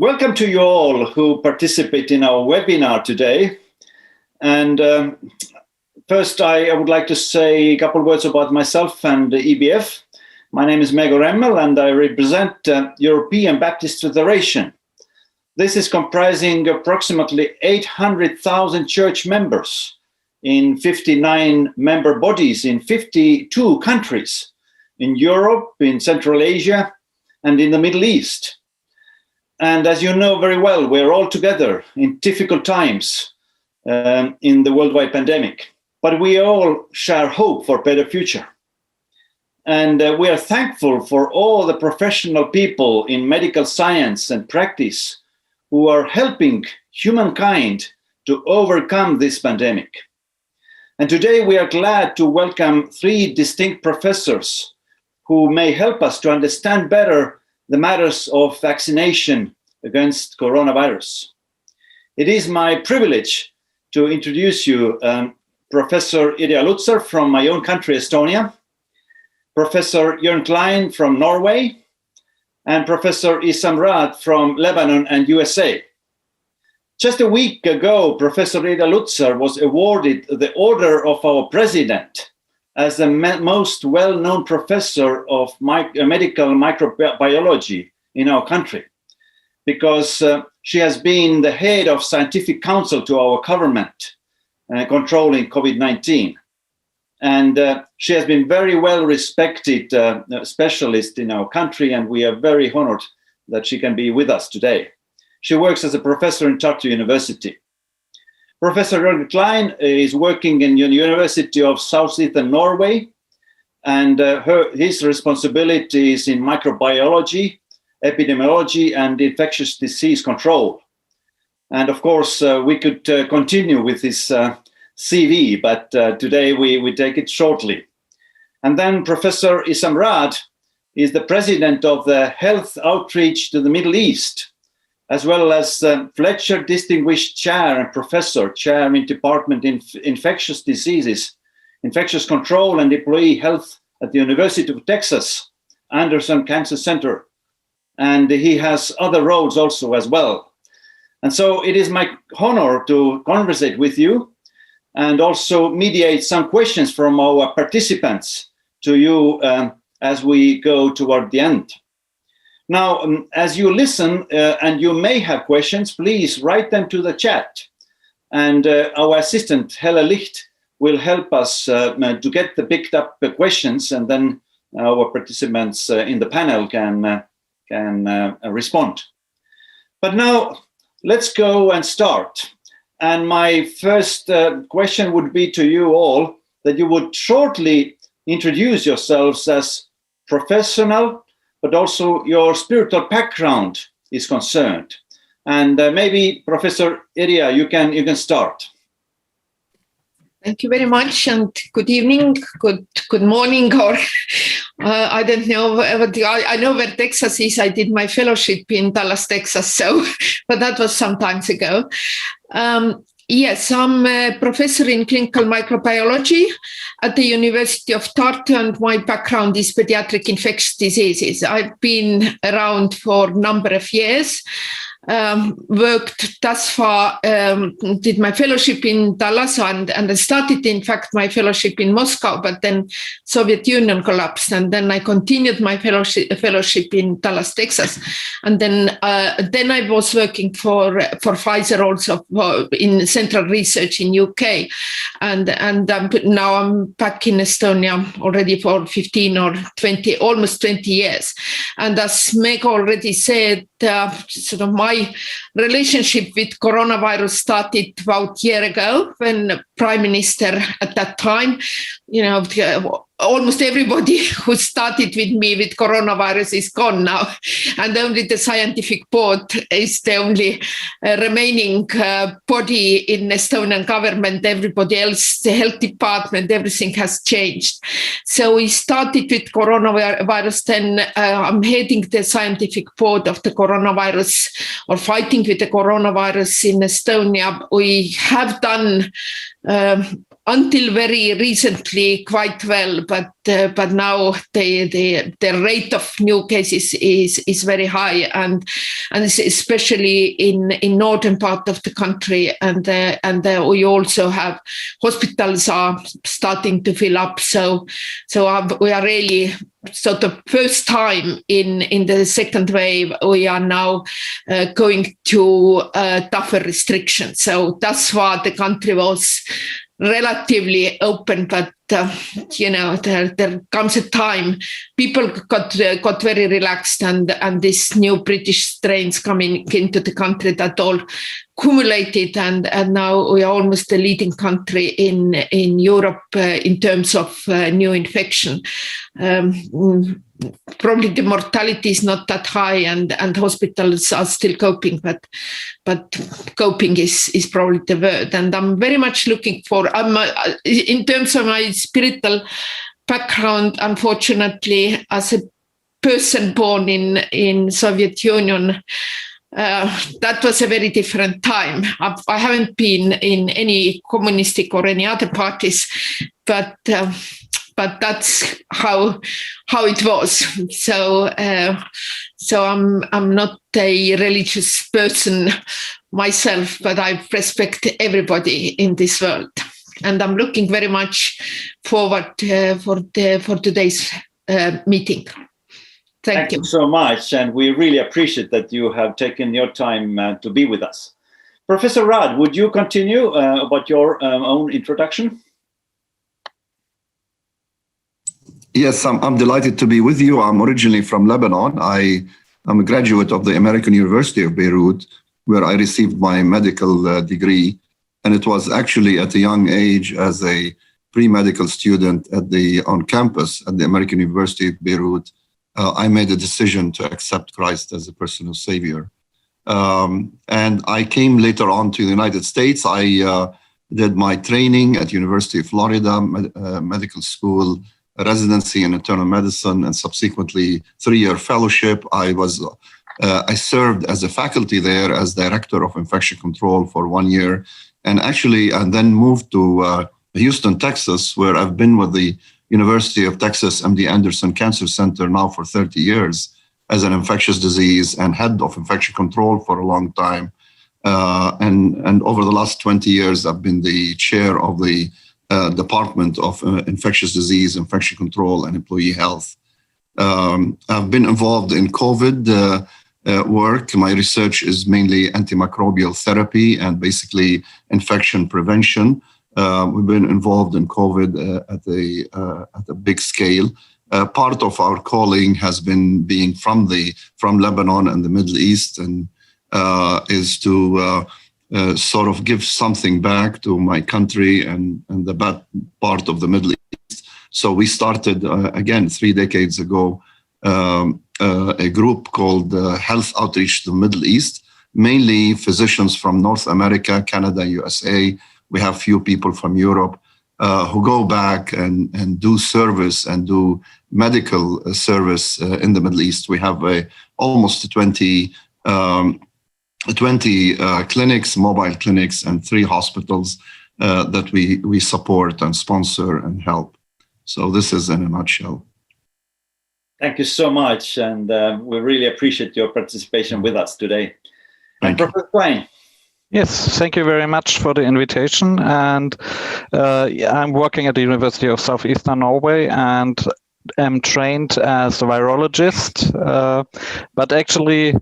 Welcome to you all who participate in our webinar today. And first, I would like to say a couple of words about myself and the EBF. My name is Meego Remmel, and I represent European Baptist Federation. This is comprising approximately 800,000 church members in 59 member bodies in 52 countries in Europe, in Central Asia, and in the Middle East. And as you know very well, we're all together in difficult times in the worldwide pandemic, but we all share hope for a better future. And we are thankful for all the professional people in medical science and practice who are helping humankind to overcome this pandemic. And today we are glad to welcome 3 distinct professors who may help us to understand better the matters of vaccination against coronavirus. It is my privilege to introduce you Professor Irja Lutsar from my own country, Estonia, Professor Jörn Klein from Norway, and Professor Issam Raad from Lebanon and USA. Just a week ago, Professor Irja Lutsar was awarded the Order of our President as the most well-known professor of medical microbiology in our country, because she has been the head of scientific council to our government controlling COVID-19. And she has been very well respected specialist in our country, and we are very honored that she can be with us today. She works as a professor in Tartu University. Professor Jörn Klein is working in the University of South-Eastern Norway, and his responsibilities in microbiology, epidemiology, and infectious disease control. And of course, we could continue with his CV, but today we take it shortly. And then Professor Issam Raad is the president of the Health Outreach to the Middle East, as well as Fletcher Distinguished Chair and Professor, Chair in Department in Infectious Diseases, Infectious Control and Employee Health at the University of Texas, Anderson Cancer Center. And he has other roles also as well. And so it is my honor to conversate with you and also mediate some questions from our participants to you as we go toward the end. Now, as you listen and you may have questions, please write them to the chat. And our assistant, Helle Licht, will help us to get the picked up questions, and then our participants in the panel can respond. But now, let's go and start. And my first question would be to you all, that you would shortly introduce yourselves as professional, but also your spiritual background is concerned. And maybe Professor Irja, you can start. Thank you very much, and good evening, good morning, or I don't know. I know where Texas is. I did my fellowship in Dallas, Texas, so but that was some time ago. Yes, I'm a professor in clinical microbiology at the University of Tartu, and my background is pediatric infectious diseases. I've been around for a number of years, worked thus far, did my fellowship in Dallas, and I started, in fact, my fellowship in Moscow, but then Soviet Union collapsed, and then I continued my fellowship in Dallas, Texas. And then I was working for Pfizer also in central research in UK. And now I'm back in Estonia already for 15 or 20, almost 20 years. And as Meg already said, sort of my relationship with coronavirus started about a year ago when Prime Minister at that time, almost everybody who started with me with coronavirus is gone now. And only the scientific board is the only remaining body in Estonian government. Everybody else, the health department, everything has changed. So we started with coronavirus, then I'm heading the scientific board of the coronavirus, or fighting with the coronavirus in Estonia. We have done until very recently quite well, but now the rate of new cases is very high, and especially in northern part of the country, and we also have hospitals are starting to fill up. So we are really sort of first time in the second wave. We are now going to tougher restrictions. So that's why the country was relatively open, but there comes a time people got very relaxed, and this new British strains coming into the country that all accumulated, and now we are almost the leading country in Europe in terms of new infection. Probably the mortality is not that high, and hospitals are still coping, but coping is probably the word. And I'm very much looking for, in terms of my spiritual background, unfortunately, as a person born in Soviet Union, that was a very different time. I haven't been in any communistic or any other parties, but that's how it was. So I'm not a religious person myself, but I respect everybody in this world, and I'm looking very much forward for today's meeting. Thank you so much, and we really appreciate that you have taken your time to be with us. Professor Raad, would you continue about your own introduction? Yes, I'm delighted to be with you. I'm originally from Lebanon. I'm a graduate of the American University of Beirut, where I received my medical degree. And it was actually at a young age as a pre-medical student on campus at the American University of Beirut, I made a decision to accept Christ as a personal savior. And I came later on to the United States. I did my training at University of Florida Medical School, residency in internal medicine, and subsequently 3-year fellowship. I served as a faculty there as director of infection control for 1 year, and then moved to Houston, Texas, where I've been with the University of Texas MD Anderson Cancer Center now for 30 years as an infectious disease and head of infection control for a long time. And over the last 20 years, I've been the chair of the Department of Infectious Disease, Infection Control, and Employee Health. I've been involved in COVID work. My research is mainly antimicrobial therapy and basically infection prevention. We've been involved in COVID at a big scale. Part of our calling has been being from Lebanon and the Middle East, and is to sort of give something back to my country and the bad part of the Middle East. So we started, again, 3 decades ago, a group called Health Outreach to the Middle East, mainly physicians from North America, Canada, USA. We have few people from Europe who go back and do service and do medical service in the Middle East. We have almost 20 clinics, mobile clinics, and 3 hospitals that we support and sponsor and help. So this is in a nutshell. Thank you so much, and we really appreciate your participation with us today. And Professor Klein. Yes, thank you very much for the invitation. And I'm working at the University of South-Eastern Norway and am trained as a virologist. But actually,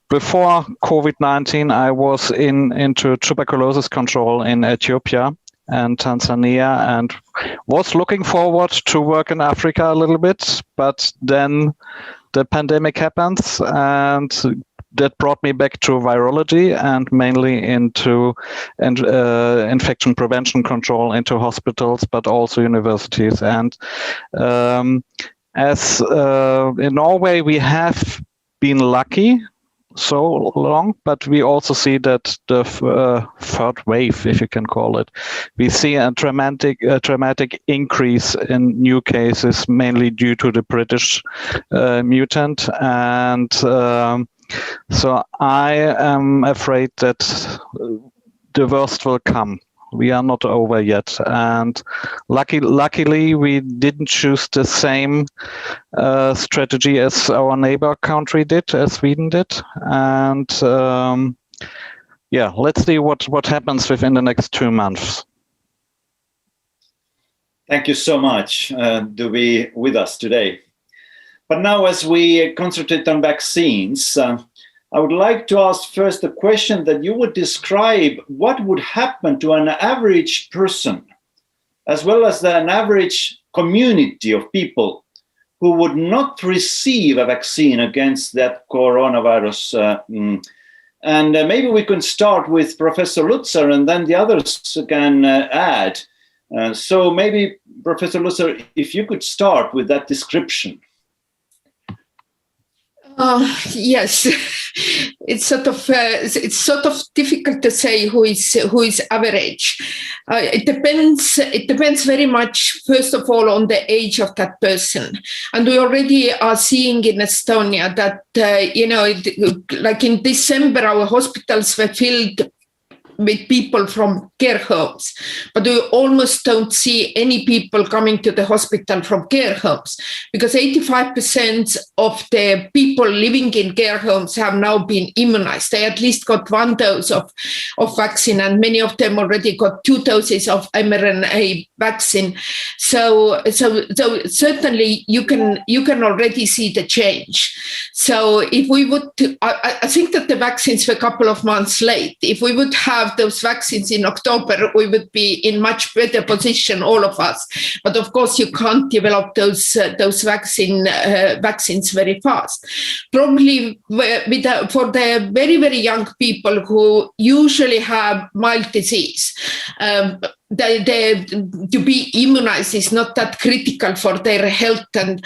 before COVID-19, I was into tuberculosis control in Ethiopia and Tanzania, and was looking forward to work in Africa a little bit. But then the pandemic happens, and that brought me back to virology and mainly into infection prevention control into hospitals, but also universities. And as in Norway, we have been lucky so long, but we also see that the third wave, if you can call it, we see a dramatic increase in new cases, mainly due to the British mutant. And so I am afraid that the worst will come. We are not over yet. And luckily, we didn't choose the same strategy as our neighbor country did, as Sweden did. And let's see what happens within the next 2 months. Thank you so much to be with us today. But now, as we concentrate on vaccines, I would like to ask first a question that you would describe what would happen to an average person, as well as an average community of people who would not receive a vaccine against that coronavirus. And maybe we can start with Professor Lutsar, and then the others can add. So maybe, Professor Lutsar, if you could start with that description. Yes, it's sort of difficult to say who is average. It depends very much, first of all, on the age of that person. And we already are seeing in Estonia that like in December, our hospitals were filled with people from care homes, but we almost don't see any people coming to the hospital from care homes, because 85% of the people living in care homes have now been immunized. They at least got 1 dose of vaccine, and many of them already got 2 doses of mRNA vaccine. So certainly you can already see the change. So if we would, I think that the vaccines were a couple of months late. If we would have those vaccines in October, we would be in much better position, all of us. But of course, you can't develop those vaccines very fast. Probably for the very, very young people who usually have mild disease, to be immunized is not that critical for their health, and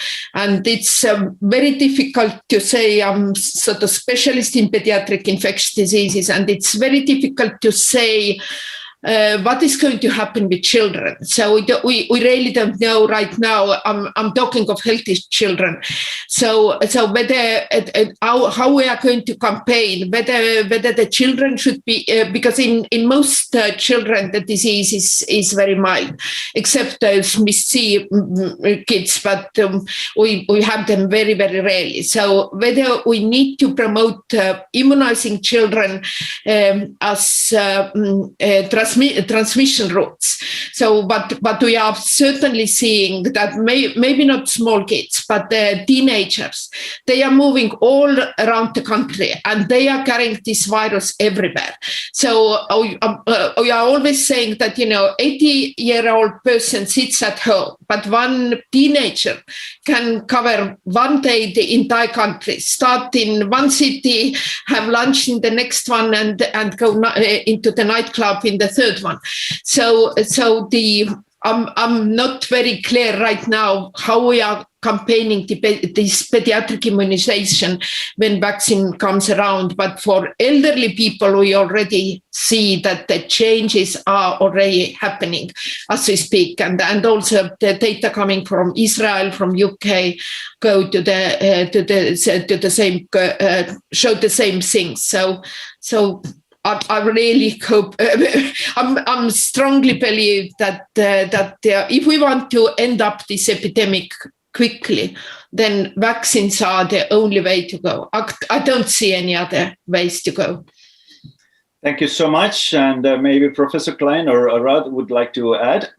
it's very difficult to say. I'm sort of specialist in pediatric infectious diseases, and it's very difficult to say what is going to happen with children. So we really don't know right now. I'm talking of healthy children. So whether how we are going to campaign, whether the children should be, because in most children the disease is very mild, except those misc kids, but we have them very, very rarely. So whether we need to promote immunizing children as transmission routes. So, but we are certainly seeing that maybe not small kids, but teenagers, they are moving all around the country and they are carrying this virus everywhere. So we are always saying that, 80-year-old person sits at home, but one teenager can cover one day the entire country, start in one city, have lunch in the next one, and go into the nightclub in the third one. So I'm not very clear right now how we are campaigning this pediatric immunization when vaccine comes around. But for elderly people, we already see that the changes are already happening as we speak. And also the data coming from Israel, from UK, go to the same, show the same things. So I really hope, I'm strongly believe that if we want to end up this epidemic quickly, then vaccines are the only way to go. I don't see any other ways to go. Thank you so much. And maybe Professor Klein or Raad would like to add.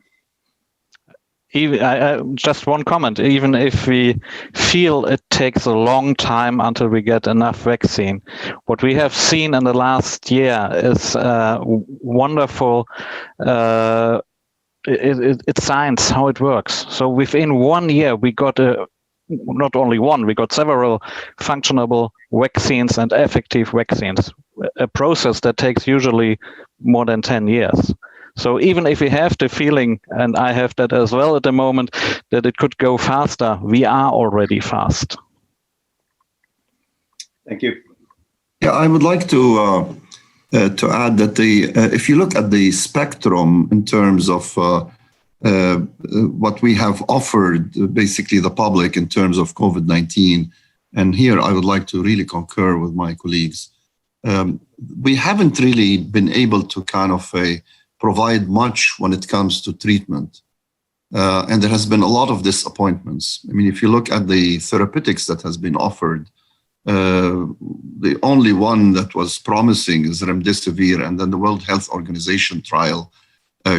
Just one comment. Even if we feel it takes a long time until we get enough vaccine, what we have seen in the last year is wonderful. It's science, how it works. So within 1 year, we got not only one, we got several functionable vaccines and effective vaccines, a process that takes usually more than 10 years. So even if we have the feeling, and I have that as well at the moment, that it could go faster, we are already fast. Thank you. Yeah, I would like to add that if you look at the spectrum in terms of what we have offered, basically the public in terms of COVID-19, and here I would like to really concur with my colleagues. We haven't really been able to kind of provide much when it comes to treatment. And there has been a lot of disappointments. I mean, if you look at the therapeutics that has been offered, the only one that was promising is remdesivir, and then the World Health Organization trial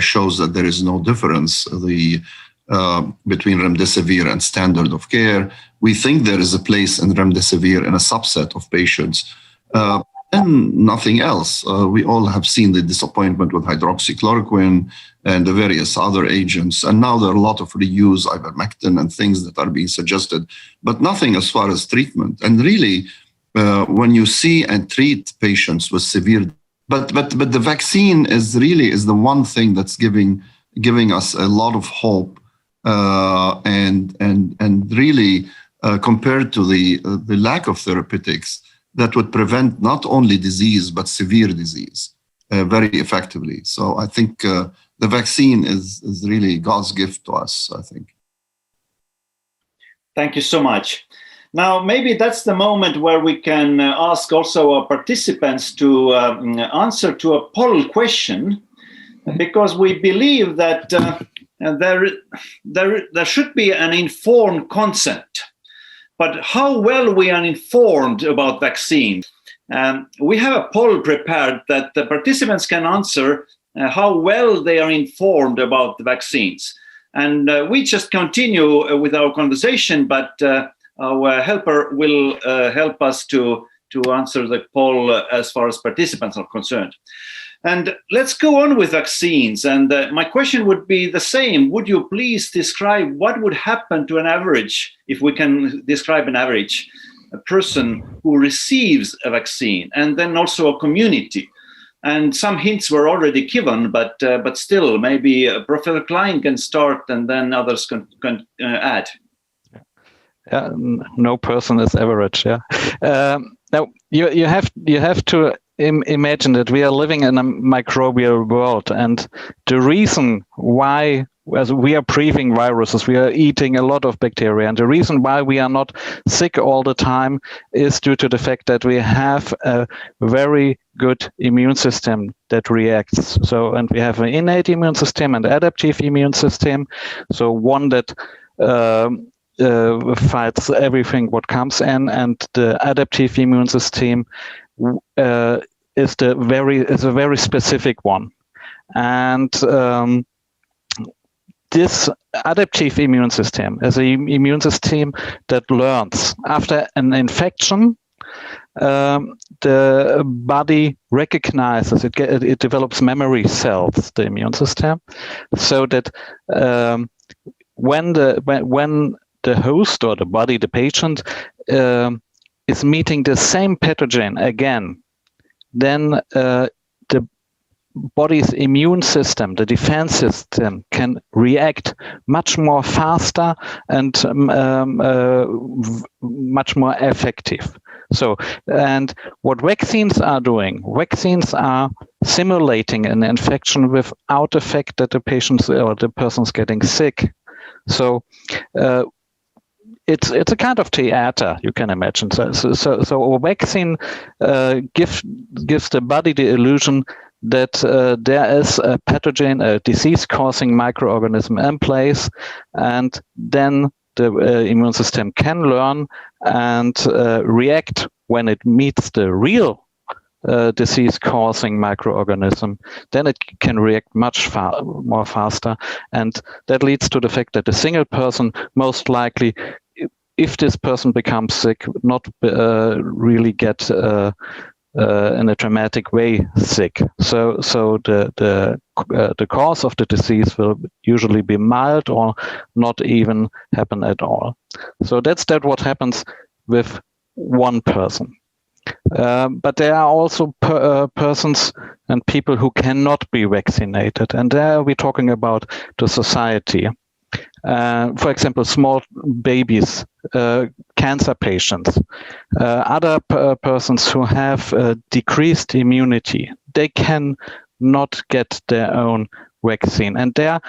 shows that there is no difference between remdesivir and standard of care. We think there is a place in remdesivir in a subset of patients, and nothing else. We all have seen the disappointment with hydroxychloroquine and the various other agents, and now there are a lot of reuse, ivermectin and things that are being suggested, but nothing as far as treatment. And really, when you see and treat patients with severe, but the vaccine is the one thing that's giving us a lot of hope, and really compared to the lack of therapeutics that would prevent not only disease but severe disease very effectively. So I think the vaccine is really God's gift to us, I think. Thank you so much. Now, maybe that's the moment where we can ask also our participants to answer to a poll question, because we believe that there should be an informed consent. But how well we are informed about vaccines? We have a poll prepared that the participants can answer how well they are informed about the vaccines. And we just continue with our conversation, but our helper will help us to answer the poll as far as participants are concerned. And let's go on with vaccines. And my question would be the same. Would you please describe what would happen to an average, if we can describe an average, a person who receives a vaccine, and then also a community? And some hints were already given, but still, maybe Professor Klein can start, and then others can add. Yeah, no person is average. Yeah. Now you have to imagine that we are living in a microbial world, and the reason why, as we are breathing viruses, we are eating a lot of bacteria, and the reason why we are not sick all the time is due to the fact that we have a very good immune system that reacts. So, and we have an innate immune system and adaptive immune system. So one that fights everything what comes in, and the adaptive immune system is a very specific one. And this adaptive immune system is an immune system that learns after an infection. The body recognizes it develops memory cells, the immune system, so that when the host or the body, the patient, is meeting the same pathogen again, then the body's immune system, the defense system, can react much more faster and much more effective. So, and what vaccines are doing, vaccines are simulating an infection without the fact that the patient or the person's getting sick. So, it's a kind of theater, you can imagine. So a vaccine gives the body the illusion that there is a pathogen, a disease-causing microorganism in place, and then the immune system can learn and react when it meets the real disease-causing microorganism. Then it can react much more faster, and that leads to the fact that a single person most likely, if this person becomes sick, not really get in a dramatic way sick. So the cause of the disease will usually be mild or not even happen at all. So that's what happens with one person. But there are also persons and people who cannot be vaccinated, and there we're talking about the society. For example, small babies, cancer patients, other persons who have decreased immunity, they can not get their own vaccine. And there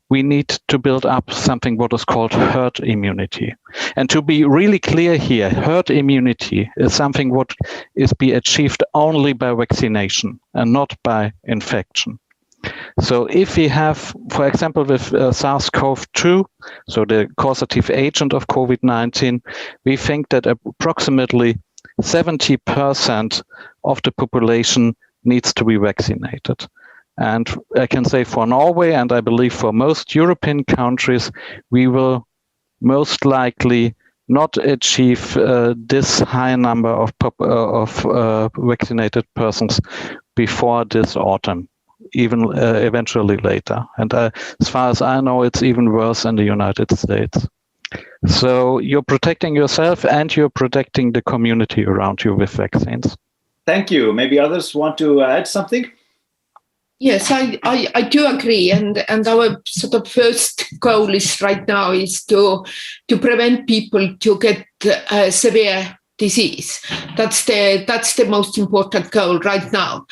we need to build up something what is called herd immunity. And to be really clear here, herd immunity is something what is be achieved only by vaccination and not by infection. So if we have, for example, with SARS-CoV-2, so the causative agent of COVID-19, we think that approximately 70% of the population needs to be vaccinated. And I can say for Norway, and I believe for most European countries, we will most likely not achieve this high number of vaccinated persons before this autumn, even eventually later. And as far as I know, it's even worse in the United States. So you're protecting yourself and you're protecting the community around you with vaccines. Thank you. Maybe others want to add something? Yes, I do agree, and our sort of first goal is right now is to prevent people to get severe disease. That's the most important goal right now.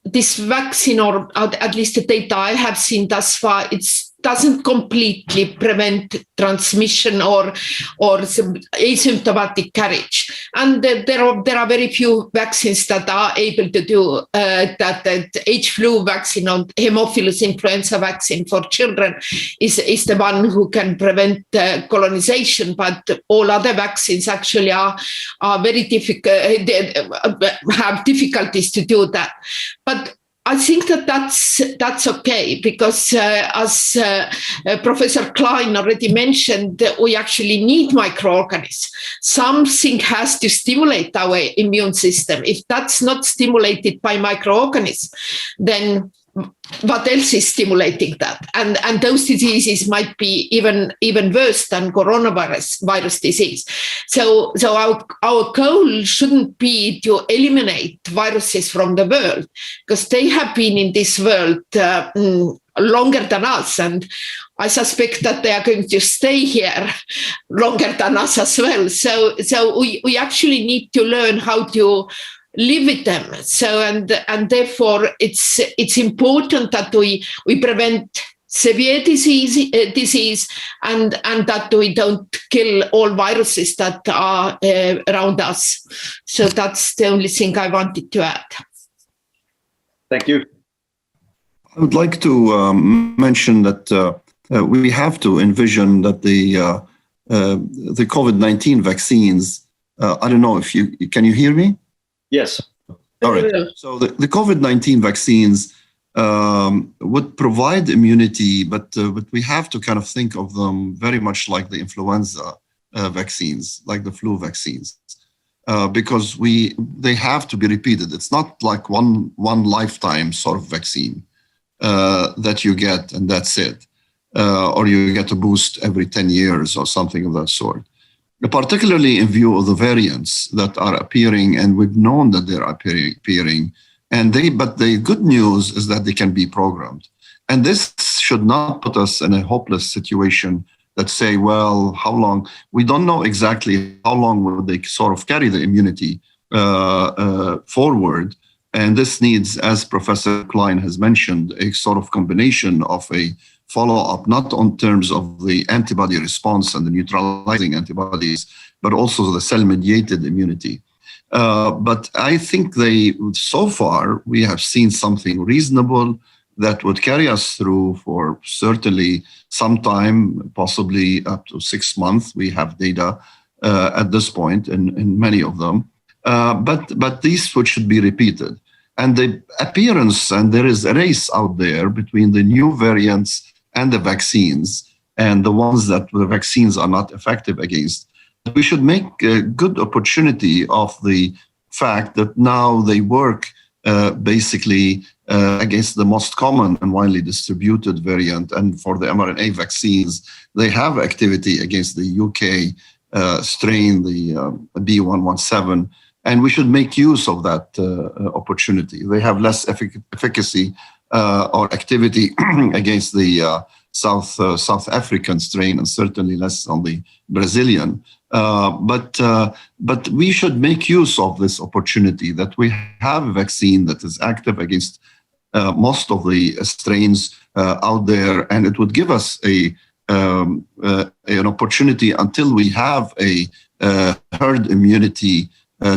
This vaccine, or at least the data I have seen thus far, it doesn't completely prevent transmission or asymptomatic carriage. And there are very few vaccines that are able to do that. H flu vaccine or Haemophilus influenza vaccine for children is the one who can prevent colonization, but all other vaccines actually are very difficult, have difficulties to do that. But I think that's okay, because as Professor Klein already mentioned, we actually need microorganisms. Something has to stimulate our immune system. If that's not stimulated by microorganisms, then what else is stimulating that? And those diseases might be even worse than coronavirus disease. So our goal shouldn't be to eliminate viruses from the world, because they have been in this world longer than us, and I suspect that they are going to stay here longer than us as well. So we actually need to learn how to live with them. So and therefore it's important that we prevent severe disease and that we don't kill all viruses that are around us. So that's the only thing I wanted to add. Thank you. I would like to mention that we have to envision that the COVID-19 vaccines. I don't know if can you hear me? Yes. All right. So the COVID-19 vaccines would provide immunity, but we have to kind of think of them very much like the influenza vaccines, like the flu vaccines, because they have to be repeated. It's not like one lifetime sort of vaccine that you get and that's it, or you get a boost every 10 years or something of that sort. Particularly in view of the variants that are appearing, and we've known that they're appearing, but the good news is that they can be programmed. And this should not put us in a hopeless situation that say, well, how long? We don't know exactly how long will they sort of carry the immunity forward. And this needs, as Professor Klein has mentioned, a sort of combination of a follow-up, not on terms of the antibody response and the neutralizing antibodies, but also the cell-mediated immunity. But I think so far, we have seen something reasonable that would carry us through for certainly some time, possibly up to 6 months. We have data at this point in many of them. But these should be repeated. And the appearance, and there is a race out there between the new variants and the vaccines, and the ones that the vaccines are not effective against. We should make a good opportunity of the fact that now they work basically against the most common and widely distributed variant. And for the mRNA vaccines, they have activity against the UK strain, the B117. And we should make use of that opportunity. They have less efficacy or activity against the South African strain, and certainly less on the Brazilian. But we should make use of this opportunity that we have a vaccine that is active against most of the strains out there, and it would give us an opportunity until we have a herd immunity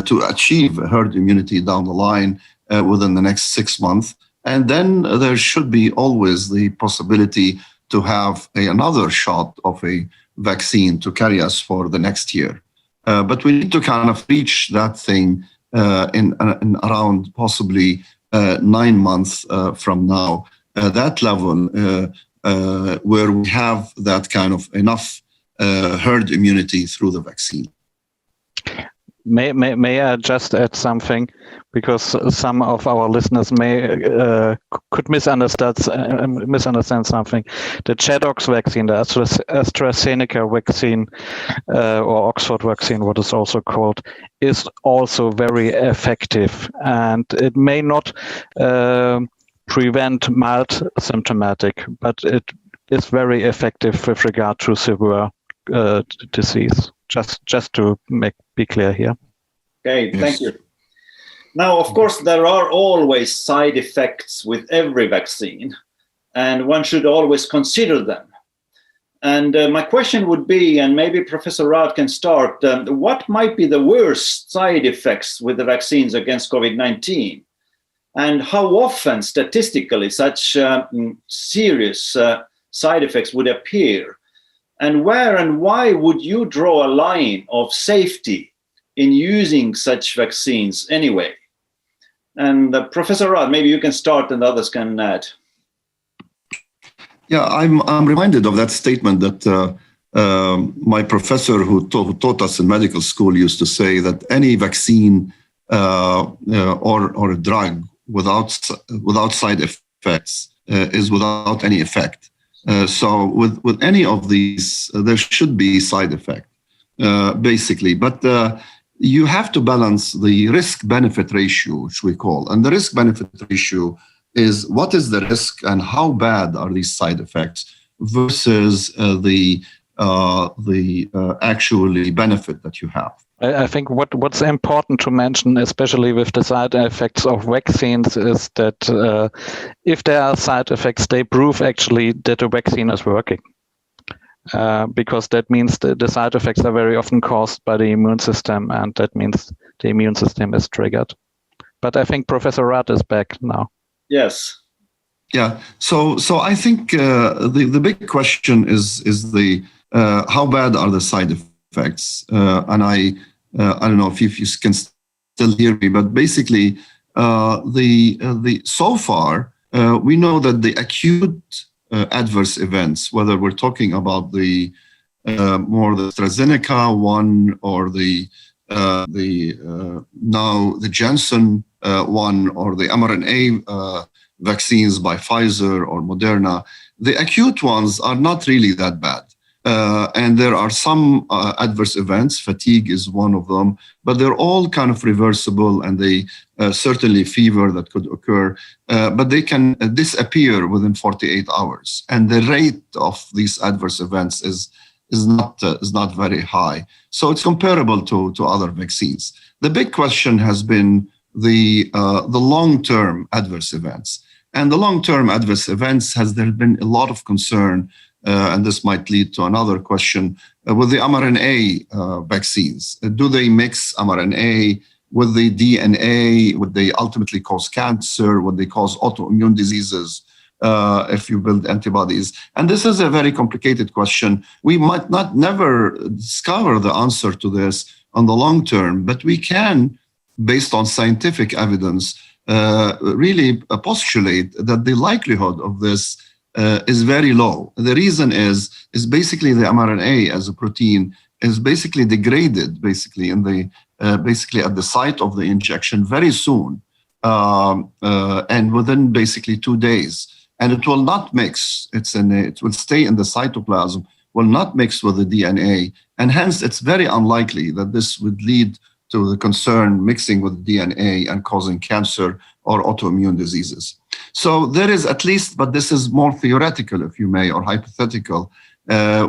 to achieve herd immunity down the line within the next 6 months. And then there should be always the possibility to have another shot of a vaccine to carry us for the next year. But we need to kind of reach that thing in around possibly 9 months from now, that level where we have that kind of enough herd immunity through the vaccine. May I just add something, because some of our listeners could misunderstand something. The ChAdOx vaccine, the AstraZeneca vaccine, or Oxford vaccine, what is also called, is also very effective, and it may not prevent mild symptomatic, but it is very effective with regard to severe disease. Just to be clear here. Okay, Yes. Thank you. Now, of course, there are always side effects with every vaccine, and one should always consider them. And my question would be, and maybe Professor Raad can start, what might be the worst side effects with the vaccines against COVID-19? And how often, statistically, such serious side effects would appear? And where and why would you draw a line of safety in using such vaccines anyway? And Professor Raad, maybe you can start and others can add. Yeah, I'm reminded of that statement that my professor who taught us in medical school used to say, that any vaccine or a drug without side effects is without any effect. So with any of these, there should be side effect, basically. But you have to balance the risk-benefit ratio, which we call. And the risk-benefit ratio is what is the risk and how bad are these side effects versus the actually benefit that you have. I think what's important to mention, especially with the side effects of vaccines, is that if there are side effects, they prove actually that the vaccine is working. Because that means the side effects are very often caused by the immune system, and that means the immune system is triggered. But I think Professor Raad is back now. Yes. Yeah. So I think the big question is the how bad are the side effects? And I don't know if you can still hear me, but basically the so far we know that the acute adverse events, whether we're talking about the more the AstraZeneca one or the now the Janssen one or the mRNA vaccines by Pfizer or Moderna, the acute ones are not really that bad. And there are some adverse events, fatigue is one of them, but they're all kind of reversible, and they certainly fever that could occur, but they can disappear within 48 hours. And the rate of these adverse events is not very high. So it's comparable to other vaccines. The big question has been the long-term adverse events. And the long-term adverse events, there been a lot of concern, and this might lead to another question, with the mRNA vaccines. Do they mix mRNA with the DNA? Would they ultimately cause cancer? Would they cause autoimmune diseases if you build antibodies? And this is a very complicated question. We might never discover the answer to this on the long term, but we can, based on scientific evidence, really postulate that the likelihood of this is very low. The reason is basically the mRNA as a protein is basically degraded in the basically at the site of the injection very soon, and within basically 2 days, and it will not mix. It will stay in the cytoplasm, will not mix with the DNA, and hence it's very unlikely that this would lead to the concern mixing with DNA and causing cancer or autoimmune diseases. So there is at least, but this is more theoretical, if you may, or hypothetical.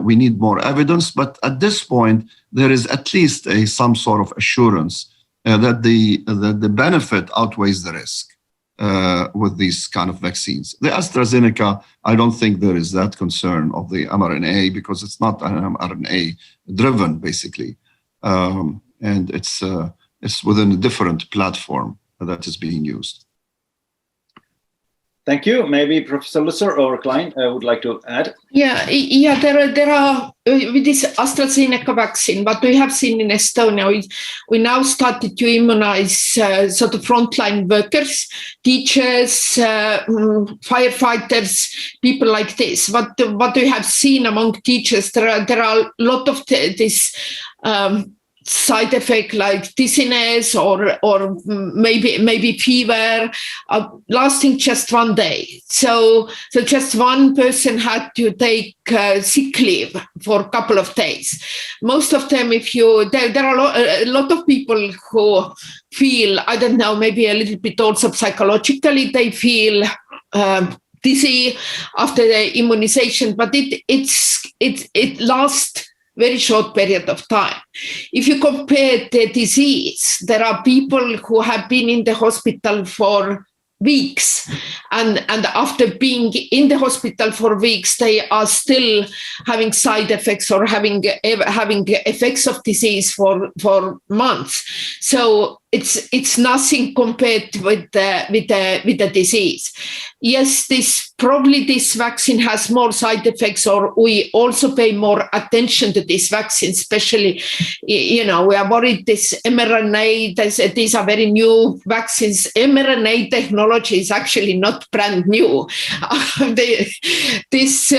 We need more evidence, but at this point, there is at least some sort of assurance that the benefit outweighs the risk with these kind of vaccines. The AstraZeneca, I don't think there is that concern of the mRNA because it's not an mRNA driven, basically. And it's within a different platform that is being used. Thank you. Maybe Professor Lutsar or Klein would like to add. Yeah. There are with this AstraZeneca vaccine. What we have seen in Estonia, we now started to immunize sort of frontline workers, teachers, firefighters, people like this. What we have seen among teachers, there are a lot of this. Side effect like dizziness or maybe fever lasting just one day. So just one person had to take sick leave for a couple of days. Most of them, there are a lot of people who feel, I don't know, maybe a little bit also psychologically, they feel dizzy after the immunization, but it lasts very short period of time. If you compare the disease, there are people who have been in the hospital for weeks, and after being in the hospital for weeks, they are still having side effects or having effects of disease for months. So it's nothing compared with the disease. Yes, this vaccine has more side effects, or we also pay more attention to this vaccine, especially, we are worried this mRNA, these are very new vaccines. mRNA technology is actually not brand new. This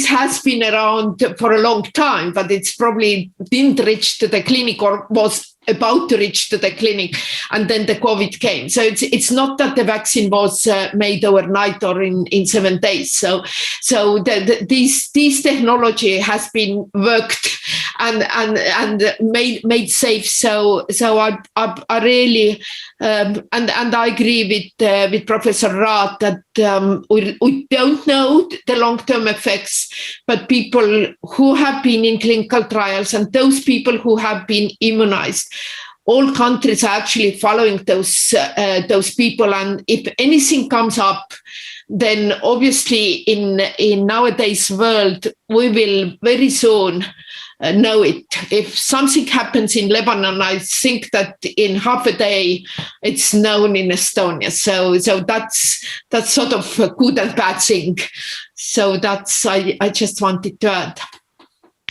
has been around for a long time, but it's probably didn't reach to the clinic or was about to reach to the clinic, and then the COVID came. So it's not that the vaccine was made overnight or in 7 days. So this technology has been worked and made safe. So I really and I agree with Professor Raad that we don't know the long-term effects, but people who have been in clinical trials and those people who have been immunized, all countries are actually following those people. And if anything comes up, then obviously in nowadays world, we will very soon know it. If something happens in Lebanon, I think that in half a day it's known in Estonia. So that's sort of a good and bad thing. So that's I just wanted to add.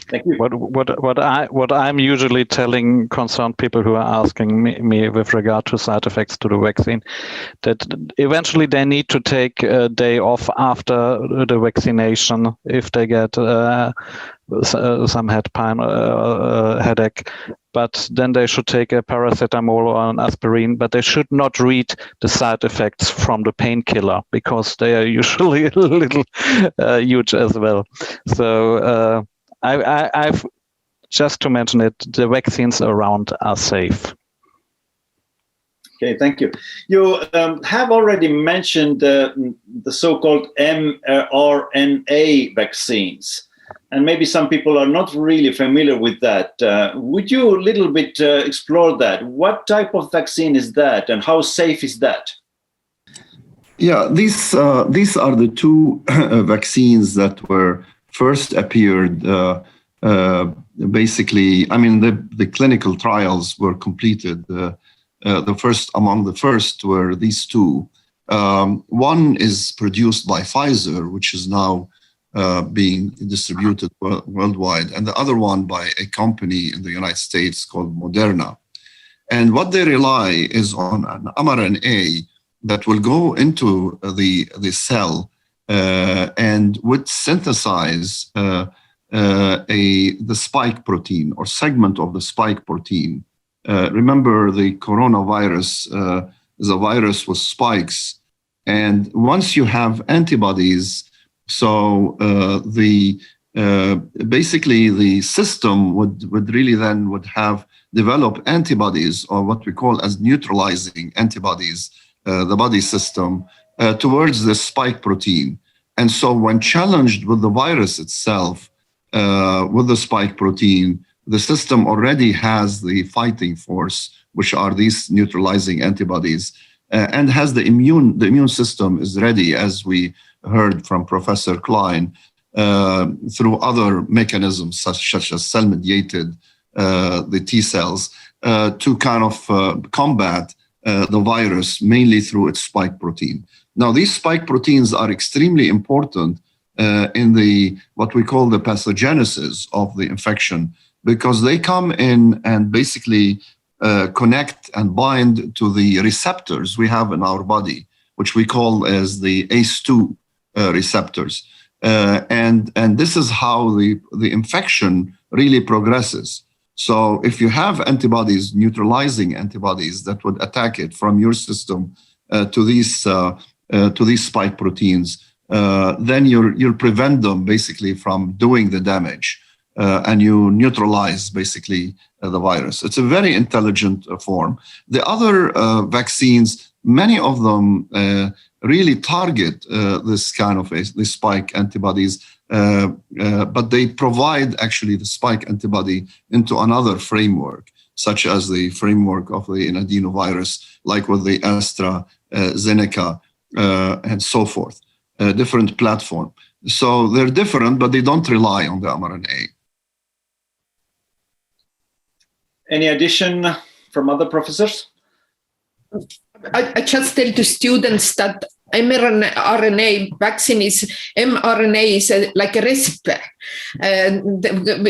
Thank you. What I'm usually telling concerned people who are asking me with regard to side effects to the vaccine, that eventually they need to take a day off after the vaccination if they get some head pain, headache. But then they should take a paracetamol or an aspirin, but they should not read the side effects from the painkiller, because they are usually a little huge as well. So I've just to mention it, the vaccines around are safe. Okay, thank you. You have already mentioned the so-called mRNA vaccines, and maybe some people are not really familiar with that. Would you a little bit explore that? What type of vaccine is that, and how safe is that? Yeah, these are the two vaccines that were first appeared. Basically, I mean, the clinical trials were completed. Among the first were these two. One is produced by Pfizer, which is now being distributed worldwide, and the other one by a company in the United States called Mrna. And what they rely is on an mRNA that will go into the cell and would synthesize the spike protein or segment of the spike protein. Remember, the coronavirus is a virus with spikes, and once you have antibodies, so basically the system would really then have developed antibodies, or what we call as neutralizing antibodies, the body system towards the spike protein. And so when challenged with the virus itself, with the spike protein, the system already has the fighting force, which are these neutralizing antibodies, and has the immune system is ready, as we heard from Professor Klein, through other mechanisms such as cell-mediated, the T cells, to kind of combat the virus, mainly through its spike protein. Now, these spike proteins are extremely important in the what we call the pathogenesis of the infection, because they come in and basically connect and bind to the receptors we have in our body, which we call as the ACE2 receptors. And this is how the infection really progresses. So if you have antibodies, neutralizing antibodies that would attack it from your system to these spike proteins, then you prevent them basically from doing the damage, and you neutralize basically the virus. It's a very intelligent form. The other vaccines, many of them really target this kind of the spike antibodies, but they provide actually the spike antibody into another framework, such as the framework of the adenovirus, like with the AstraZeneca and so forth, a different platform. So they're different, but they don't rely on the mRNA. Any addition from other professors? I just tell to students that mRNA vaccine is like a recipe. The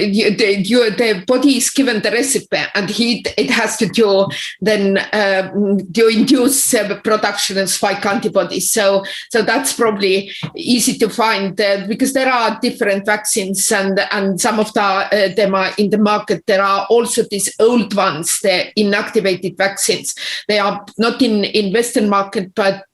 body is given the recipe, and it has to do then to induce production of spike antibodies. So that's probably easy to find because there are different vaccines, and some of them are in the market. There are also these old ones, the inactivated vaccines. They are not in Western market, but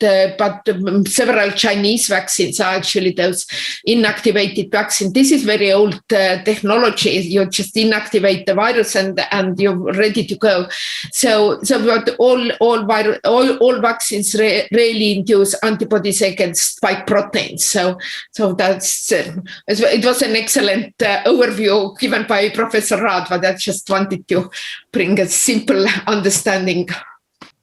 several Chinese vaccines are actually those inactivated vaccines. This is very old technology. You just inactivate the virus and you're ready to go. So but all vaccines really induce antibodies against spike proteins. So that's it was an excellent overview given by Professor Raad, but I just wanted to bring a simple understanding.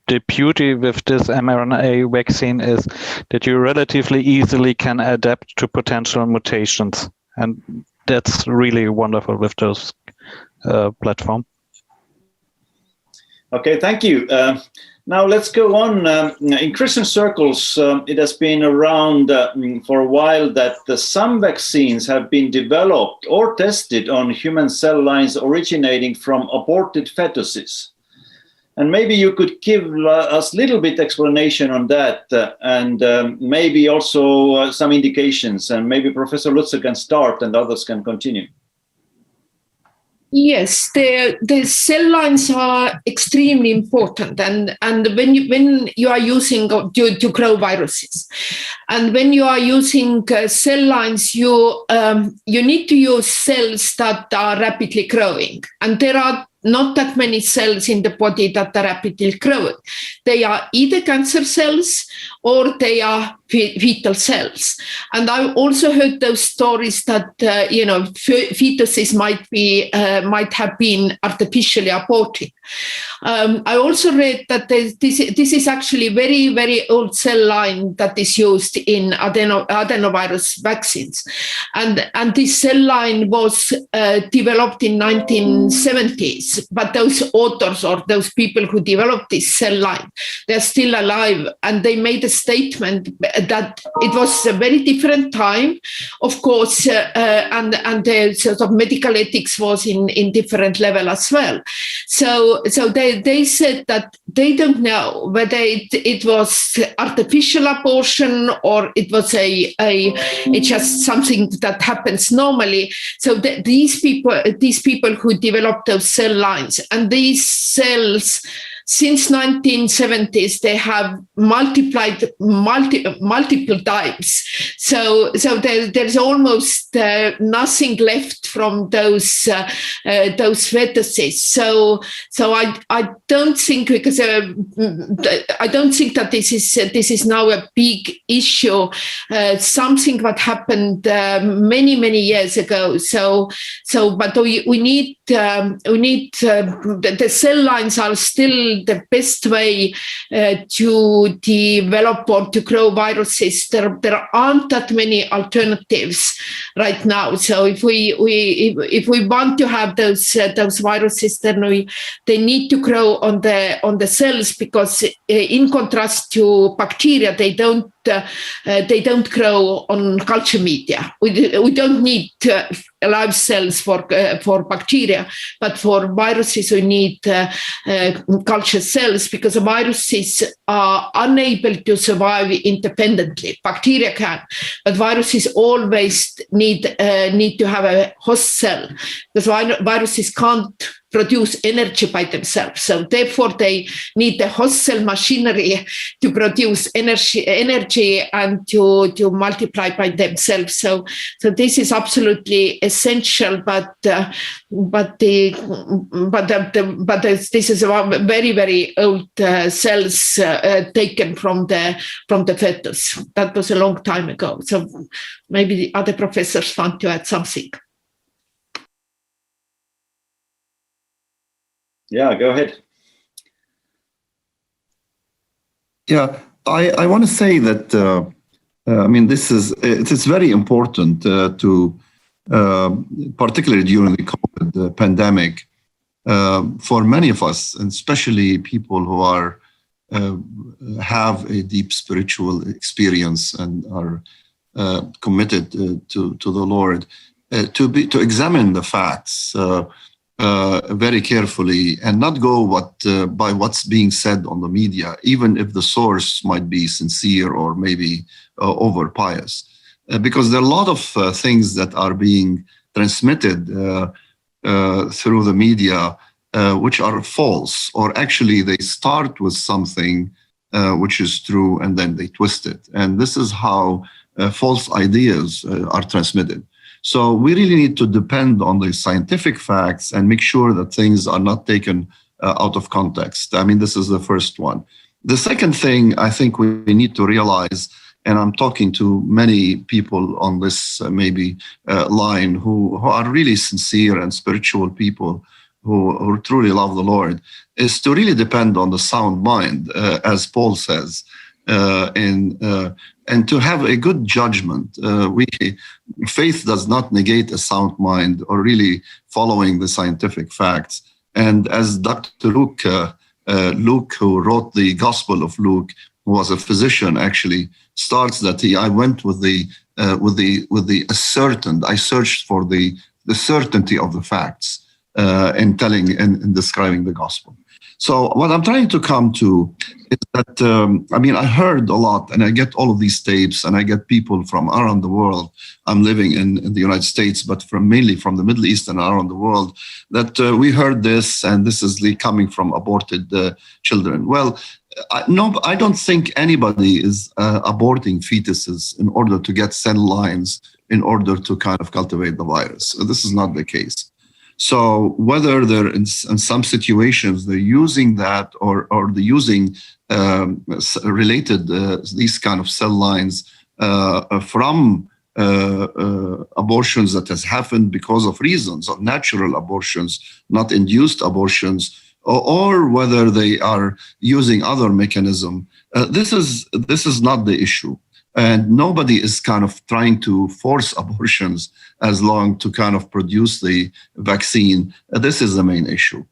The beauty with this mRNA vaccine is that you relatively easily can adapt to potential mutations. And that's really wonderful with those platform. Okay, thank you. Now let's go on. In Christian circles, it has been around for a while that some vaccines have been developed or tested on human cell lines originating from aborted fetuses. And maybe you could give us a little bit explanation on that, and maybe also some indications, and maybe Professor Lutsar can start and others can continue. Yes, the cell lines are extremely important, and when you are using to grow viruses, and when you are using cell lines, you need to use cells that are rapidly growing, and there are not that many cells in the body that are rapidly growing. They are either cancer cells or they are fetal cells. And I also heard those stories that fetuses might have been artificially aborted. I also read that this is actually very, very old cell line that is used in adenovirus vaccines, and this cell line was developed in 1970s. But those authors or those people who developed this cell line, they're still alive, and they made a statement that it was a very different time, of course, and the sort of medical ethics was in different level as well. So they said that they don't know whether it was artificial abortion or it was it's just something that happens normally. So these people who developed those cell lines, and these cells since 1970s, they have multiplied multiple times. So there's almost nothing left from those fetuses. So I don't think, because I don't think that this is now a big issue. Something that happened many years ago. But we need the cell lines are still still the best way to develop or to grow viruses. There aren't that many alternatives right now. So if we want to have those viruses, then they need to grow on the cells, because in contrast to bacteria, they don't grow on culture media. We don't need live cells for bacteria, but for viruses we need culture cells, because the viruses are unable to survive independently. Bacteria can, but viruses always need to have a host cell, because viruses can't produce energy by themselves. So therefore they need the host cell machinery to produce energy and to multiply by themselves. So this is absolutely essential, but this is a very, very old cells taken from the fetus. That was a long time ago. So maybe the other professors want to add something. Yeah, go ahead. Yeah, I want to say that, it's very important to, particularly during the COVID pandemic, for many of us, and especially people who are have a deep spiritual experience and are committed to the Lord, to examine the facts very carefully and not go by what's being said on the media, even if the source might be sincere or maybe over pious, because there are a lot of things that are being transmitted through the media which are false, or actually they start with something which is true and then they twist it, and this is how false ideas are transmitted. So we really need to depend on the scientific facts and make sure that things are not taken out of context. I mean, this is the first one. The second thing I think we need to realize, and I'm talking to many people on this line who are really sincere and spiritual people who truly love the Lord, is to really depend on the sound mind, as Paul says, and to have a good judgment. Faith does not negate a sound mind or really following the scientific facts. And as Dr. Luke, who wrote the Gospel of Luke, who was a physician, actually starts that I went with the ascertained. I searched for the certainty of the facts in telling and describing the gospel. So what I'm trying to come to is that, I heard a lot, and I get all of these tapes, and I get people from around the world. I'm living in the United States, but mainly from the Middle East and around the world, that we heard this, and this is coming from aborted children. Well, I don't think anybody is aborting fetuses in order to get cell lines in order to kind of cultivate the virus. This is not the case. So whether they're in some situations they're using that or they're using related these kind of cell lines from abortions that has happened because of reasons of natural abortions, not induced abortions, or whether they are using other mechanism, this is not the issue. And nobody is kind of trying to force abortions as long to kind of produce the vaccine. This is the main issue.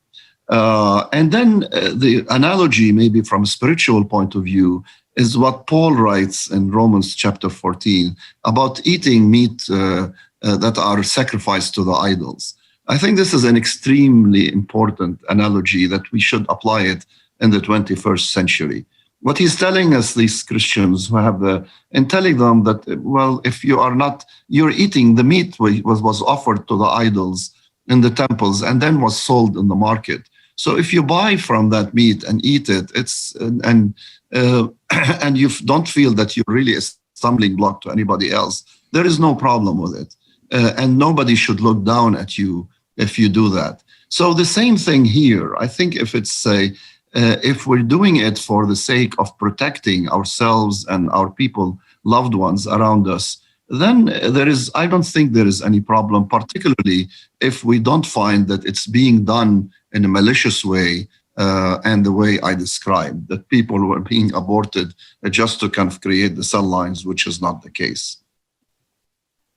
And then the analogy, maybe from a spiritual point of view, is what Paul writes in Romans chapter 14 about eating meat that are sacrificed to the idols. I think this is an extremely important analogy that we should apply it in the 21st century. What he's telling us, these Christians who have and telling them that, well, if you're eating the meat was offered to the idols in the temples and then was sold in the market. So if you buy from that meat and eat it, and you don't feel that you're really a stumbling block to anybody else, there is no problem with it. And nobody should look down at you if you do that. So the same thing here. I think if we're doing it for the sake of protecting ourselves and our people, loved ones around us, then I don't think there is any problem, particularly if we don't find that it's being done in a malicious way and the way I described, that people were being aborted just to kind of create the cell lines, which is not the case.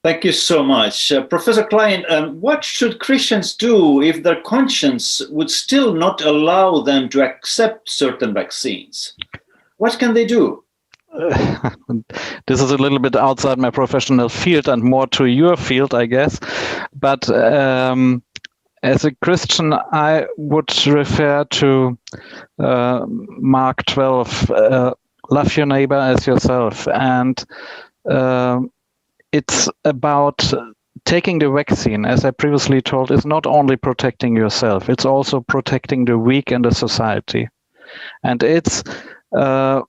Thank you so much. Professor Klein, what should Christians do if their conscience would still not allow them to accept certain vaccines? What can they do? This is a little bit outside my professional field and more to your field, I guess. But as a Christian, I would refer to Mark 12, love your neighbor as yourself. And it's about taking the vaccine, as I previously told, is not only protecting yourself, it's also protecting the weak in the society. And it's a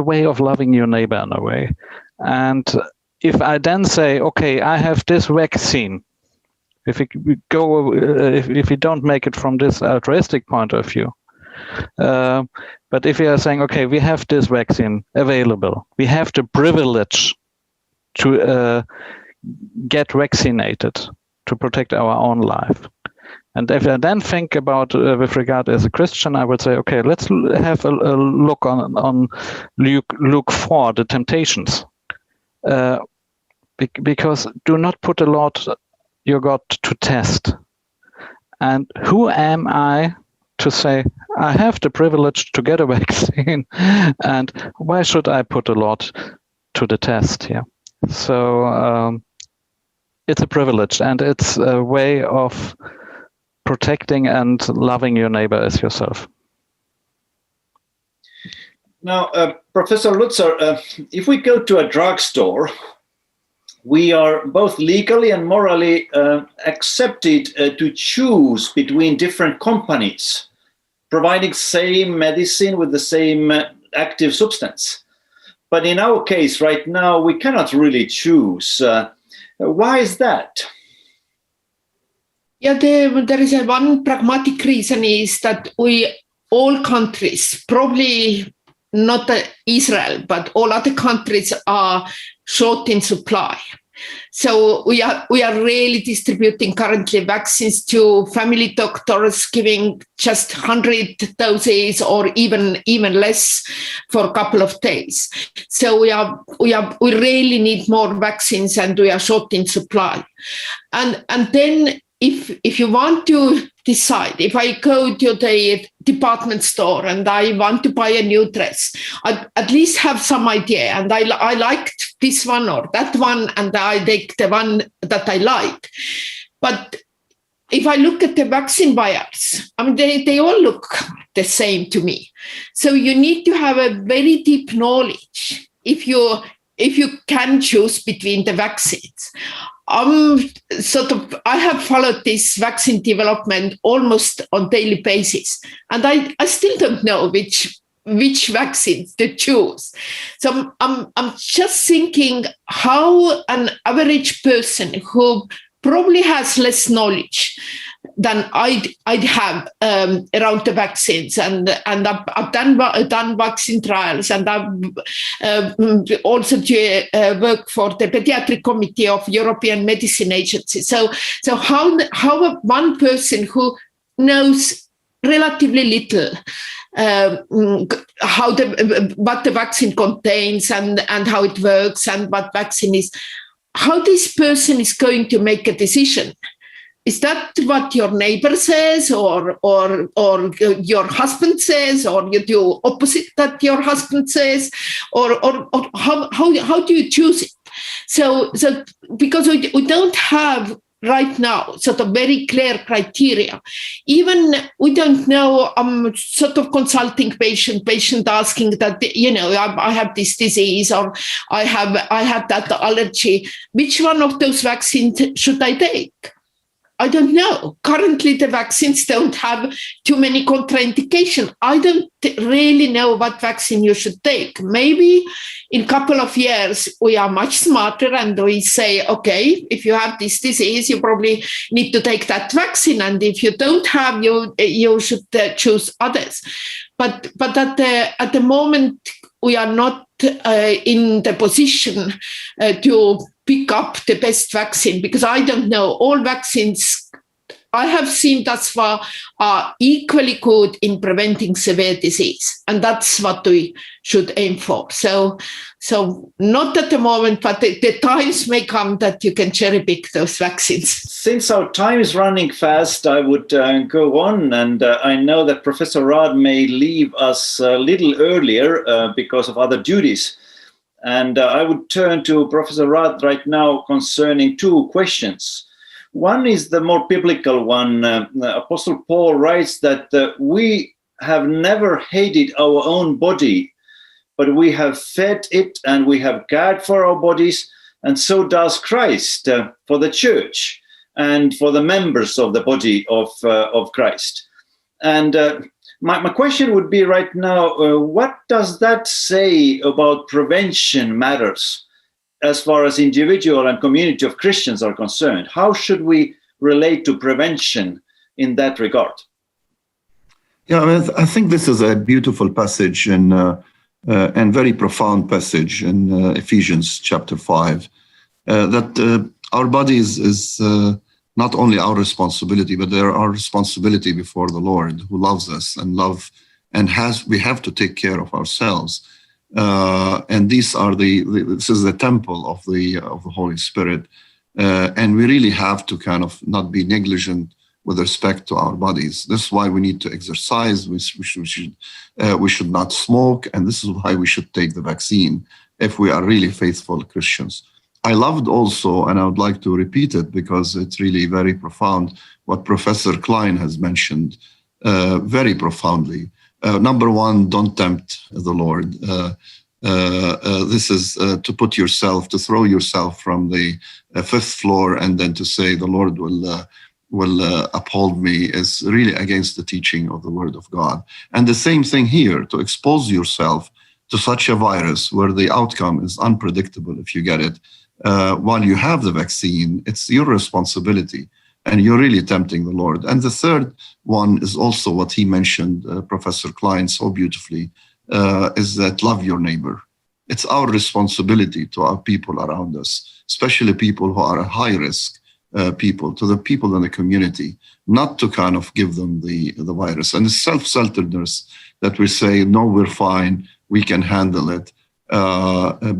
way of loving your neighbor in a way. And if I then say, okay, I have this vaccine, if we don't make it from this altruistic point of view, but if we are saying, okay, we have this vaccine available, we have the privilege to get vaccinated to protect our own life. And if I then think about, with regard as a Christian, I would say, okay, let's have a look on Luke 4, the temptations. Because do not put the Lord your God to test. And who am I to say, I have the privilege to get a vaccine, and why should I put the Lord to the test here? So it's a privilege, and it's a way of protecting and loving your neighbor as yourself. Now, Professor Lutsar, if we go to a drugstore, we are both legally and morally accepted to choose between different companies, providing same medicine with the same active substance. But in our case right now, we cannot really choose. Why is that? Yeah, there is one pragmatic reason is that all countries, probably not Israel, but all other countries are short in supply. So we are really distributing currently vaccines to family doctors, giving just 100 doses or even less for a couple of days. So we really need more vaccines, and we are short in supply. And then if you want to decide, if I go to the department store and I want to buy a new dress, I at least have some idea, and I liked this one or that one, and I take the one that I like. But if I look at the vaccine buyers, I mean, they all look the same to me. So you need to have a very deep knowledge if you can choose between the vaccines. I have followed this vaccine development almost on daily basis, and I still don't know which vaccines to choose. So I'm just thinking how an average person who probably has less knowledge than I'd have around the vaccines, and I've done vaccine trials, and I've also worked for the pediatric committee of European Medicine Agency. So how one person who knows relatively little what the vaccine contains and how it works and what vaccine is, how this person is going to make a decision? Is that what your neighbor says, or your husband says, or you do opposite that your husband says, or how do you choose it? So because we don't have right now sort of very clear criteria. Even we don't know, sort of consulting patient asking that, I have this disease, or I have that allergy. Which one of those vaccines should I take? I don't know. Currently, the vaccines don't have too many contraindications. I don't really know what vaccine you should take. Maybe in a couple of years, we are much smarter and we say, okay, if you have this disease, you probably need to take that vaccine. And if you don't have, you should choose others. But at the moment, we are not in the position to pick up the best vaccine, because I don't know. All vaccines I have seen thus far are equally good in preventing severe disease. And that's what we should aim for. So not at the moment, but the times may come that you can cherry pick those vaccines. Since our time is running fast, I would go on. And I know that Professor Raad may leave us a little earlier because of other duties. And I would turn to Professor Raad right now concerning two questions. One is the more biblical one. Apostle Paul writes that we have never hated our own body, but we have fed it and we have cared for our bodies, and so does Christ for the church and for the members of the body of Christ. And my question would be right now, what does that say about prevention matters as far as individual and community of Christians are concerned? How should we relate to prevention in that regard? Yeah, I think this is a beautiful passage and very profound passage in Ephesians chapter 5, that our bodies is not only our responsibility, but they're our responsibility before the Lord, who loves us and we have to take care of ourselves. And these are this is the temple of the Holy Spirit, and we really have to kind of not be negligent with respect to our bodies. This is why we need to exercise. We should not smoke, and this is why we should take the vaccine if we are really faithful Christians. I loved also, and I would like to repeat it because it's really very profound, what Professor Klein has mentioned very profoundly. Number one, don't tempt the Lord. This is to throw yourself from the fifth floor and then to say the Lord will uphold me is really against the teaching of the Word of God. And the same thing here, to expose yourself to such a virus where the outcome is unpredictable if you get it. While you have the vaccine, it's your responsibility, and you're really tempting the Lord. And the third one is also what he mentioned, Professor Klein, so beautifully, is that love your neighbor. It's our responsibility to our people around us, especially people who are high risk people, to the people in the community, not to kind of give them the virus. And it's self-centeredness that we say, no, we're fine, we can handle it,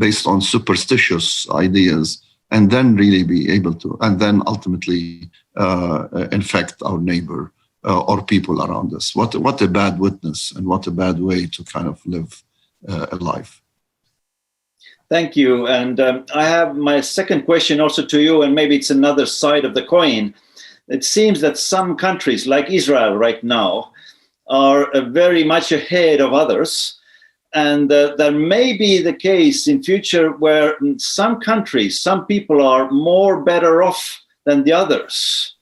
based on superstitious ideas, and then really be able to, and then ultimately infect our neighbor or people around us. What a bad witness, and what a bad way to kind of live a life. Thank you. And I have my second question also to you, and maybe it's another side of the coin. It seems that some countries like Israel right now are very much ahead of others. And there may be the case in future where some countries, some people are more better off than the others.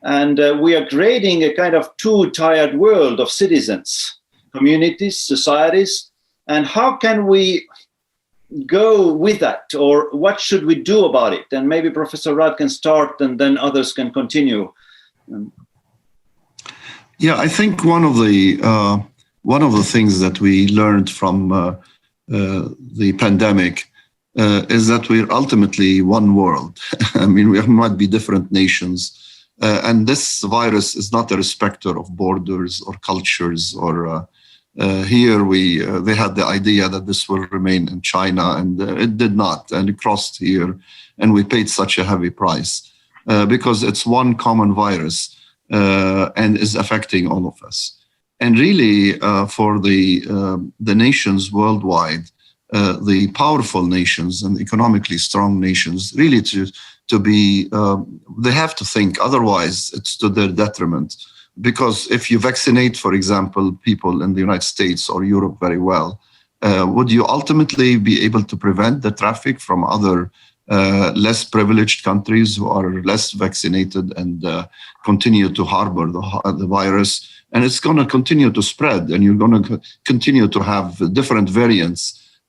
And we are creating a kind of two-tiered world of citizens, communities, societies. And how can we go with that, or what should we do about it? And maybe Professor Raad can start, and then others can continue. Yeah, I think one of the things that we learned from the pandemic is that we're ultimately one world. I mean, we might be different nations, and this virus is not a respecter of borders or cultures or. Here they had the idea that this will remain in China, and it did not, and it crossed here, and we paid such a heavy price because it's one common virus and is affecting all of us. And really, for the nations worldwide, the powerful nations and economically strong nations, really to be, they have to think, otherwise it's to their detriment. Because if you vaccinate, for example, people in the United States or Europe very well, would you ultimately be able to prevent the traffic from other less privileged countries who are less vaccinated and continue to harbor the virus? And it's going to continue to spread, and you're going to continue to have different variants,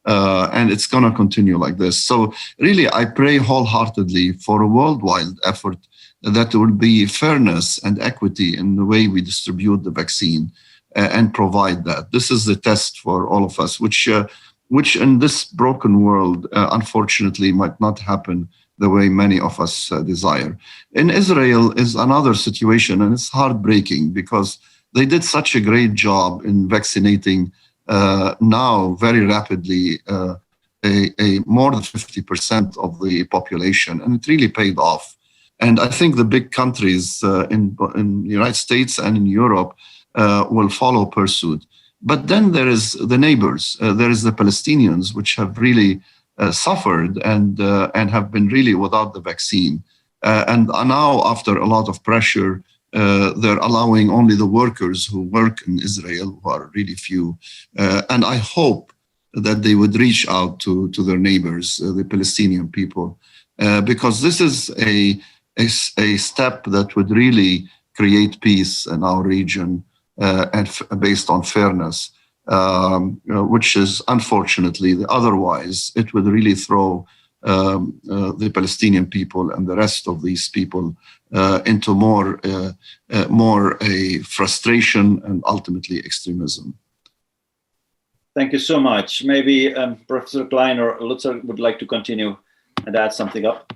and it's going to continue like this. So really, I pray wholeheartedly for a worldwide effort that there will be fairness and equity in the way we distribute the vaccine and provide that. This is the test for all of us, which in this broken world, unfortunately, might not happen the way many of us desire. In Israel is another situation, and it's heartbreaking because they did such a great job in vaccinating now very rapidly a more than 50% of the population, and it really paid off. And I think the big countries in the United States and in Europe will follow pursuit. But then there is the neighbors. There is the Palestinians, which have really suffered and have been really without the vaccine. And now, after a lot of pressure, they're allowing only the workers who work in Israel, who are really few. And I hope that they would reach out to their neighbors, the Palestinian people, because this is a step that would really create peace in our region and based on fairness, which is unfortunately, otherwise it would really throw the Palestinian people and the rest of these people into more frustration and ultimately extremism. Thank you so much. Maybe Professor Klein or Lutsar would like to continue and add something up.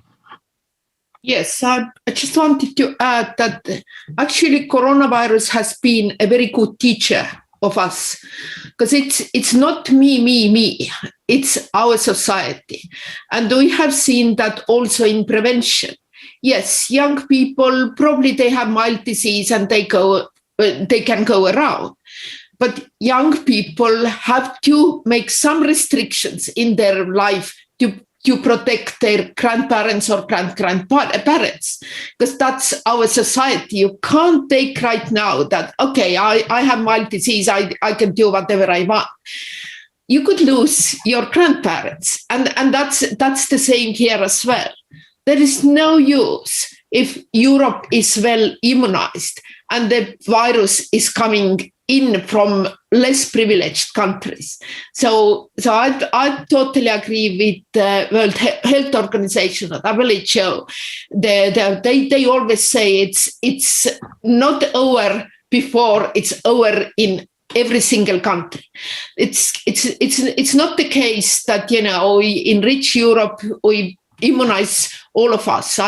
Yes, I just wanted to add that actually coronavirus has been a very good teacher of us, because it's not me, it's our society. And we have seen that also in prevention. Yes, young people, probably they have mild disease and they can go around. But young people have to make some restrictions in their life to protect their grandparents or grandparents, because that's our society. You can't take right now that, okay, I have mild disease, I can do whatever I want. You could lose your grandparents. And that's the same here as well. There is no use if Europe is well immunized and the virus is coming in from less privileged countries. So I totally agree with the World Health Organization, WHO. They always say it's not over before it's over in every single country. It's not the case that, in rich Europe, we immunize all of us.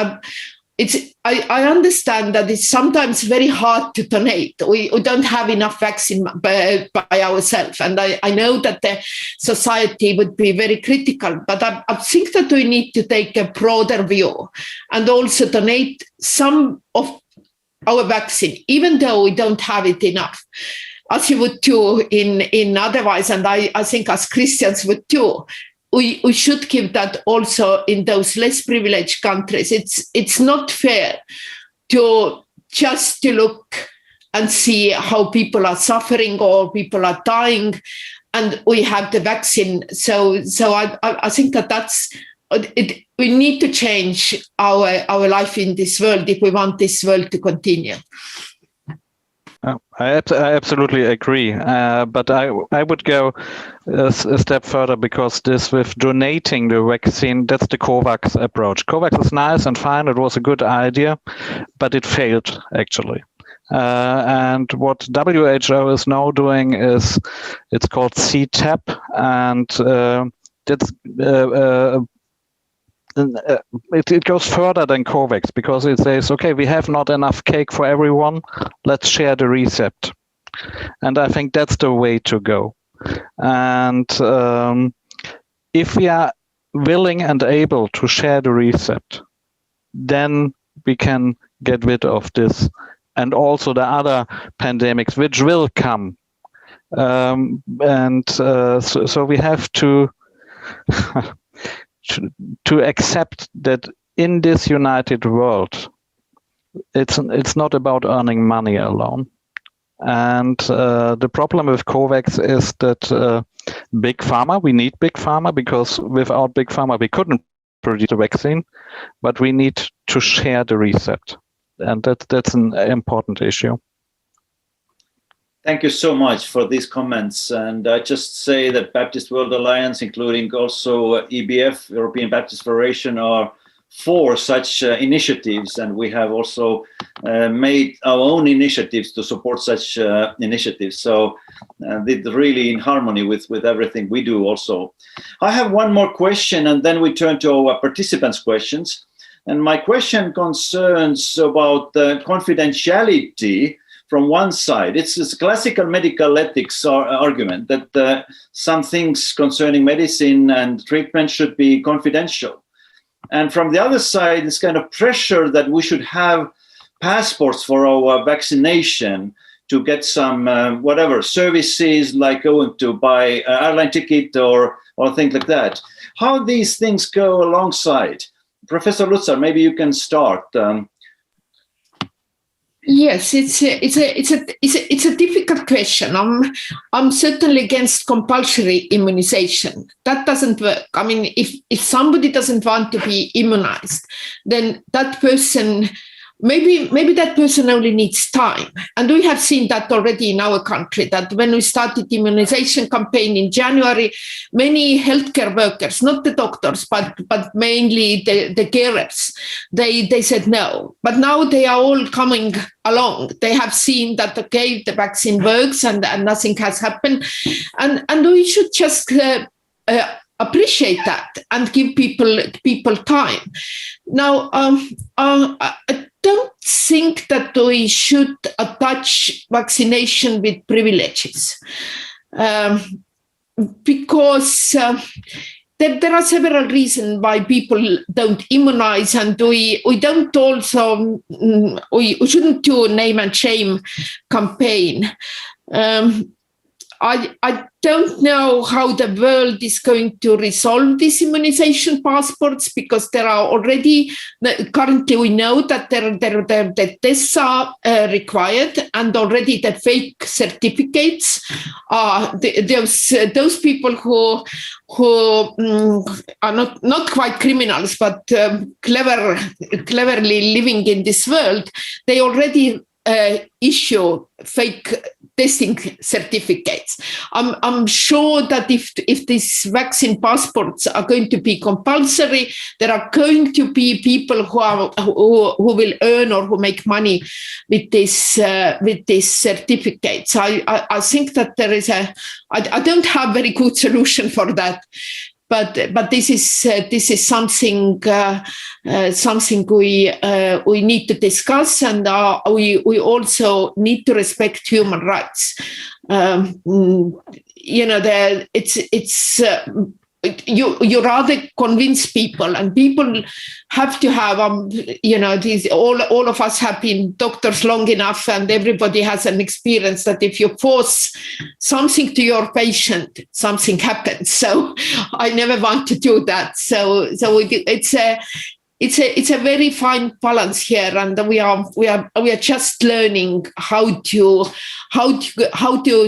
I understand that it's sometimes very hard to donate. We don't have enough vaccine by ourselves. And I know that the society would be very critical, but I think that we need to take a broader view and also donate some of our vaccine, even though we don't have it enough, as you would do in otherwise. And I think as Christians would too. We should give that also in those less privileged countries. It's not fair to just to look and see how people are suffering or people are dying, and we have the vaccine. So I think that's it. We need to change our life in this world if we want this world to continue. I absolutely agree, but I would go a step further, because this with donating the vaccine, that's the COVAX approach. COVAX is nice and fine, it was a good idea, but it failed actually. And what WHO is now doing is, it's called CTAP, and that's it goes further than COVAX, because it says, okay, we have not enough cake for everyone, let's share the recipe. And I think that's the way to go. And if we are willing and able to share the recipe, then we can get rid of this and also the other pandemics which will come. So we have to to accept that in this united world, it's not about earning money alone. And the problem with COVAX is that big pharma, we need big pharma, because without big pharma, we couldn't produce the vaccine, but we need to share the recipe. And that's an important issue. Thank you so much for these comments. And I just say that Baptist World Alliance, including also EBF, European Baptist Federation, are for such initiatives. And we have also made our own initiatives to support such initiatives. So it's really in harmony with everything we do also. I have one more question, and then we turn to our participants' questions. And my question concerns about the confidentiality from one side. It's this classical medical ethics argument that some things concerning medicine and treatment should be confidential. And from the other side, this kind of pressure that we should have passports for our vaccination to get some whatever services, like going to buy an airline ticket or things like that. How these things go alongside? Professor Lutsar, maybe you can start. Yes, it's a difficult question. I'm certainly against compulsory immunization. That doesn't work. I mean, if somebody doesn't want to be immunized, then that person, maybe that person only needs time. And we have seen that already in our country, that when we started the immunization campaign in January, many healthcare workers, not the doctors, but mainly the carers, they said no. But now they are all coming along. They have seen that, okay, the vaccine works and nothing has happened. And we should just appreciate that and give people time. Now, I don't think that we should attach vaccination with privileges, because there are several reasons why people don't immunize, and we don't also, we shouldn't do a name and shame campaign. I don't know how the world is going to resolve these immunization passports, because there are already, currently we know that the tests are required, and already the fake certificates are those people who are not quite criminals, but cleverly living in this world, they already issue fake testing certificates. I'm sure that if these vaccine passports are going to be compulsory, there are going to be people who will earn or who make money with these certificates. I think that there is I don't have very good solution for that. But this is something we need to discuss, and we also need to respect human rights. You rather convince people, and people have to have these, all of us have been doctors long enough, and everybody has an experience that if you force something to your patient, something happens. So I never want to do that. So it's a very fine balance here, and we are just learning how to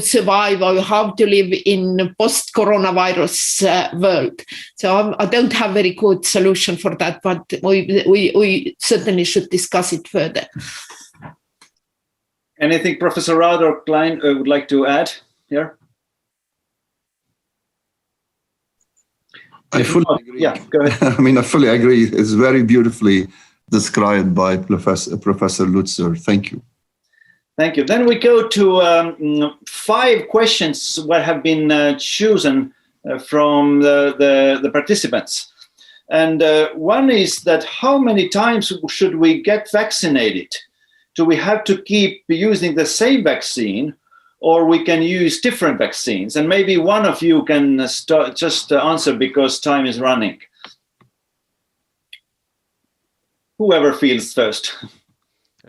survive or how to live in post-coronavirus world. So I don't have very good solution for that, but we certainly should discuss it further. Anything Professor Raad or Klein would like to add here? I fully agree. Yeah, go ahead. I mean, I fully agree. It's very beautifully described by Professor Lutsar. Thank you. Thank you. Then we go to 5 questions that have been chosen from the participants. And one is that how many times should we get vaccinated? Do we have to keep using the same vaccine, or we can use different vaccines? And maybe one of you can just answer, because time is running. Whoever feels first.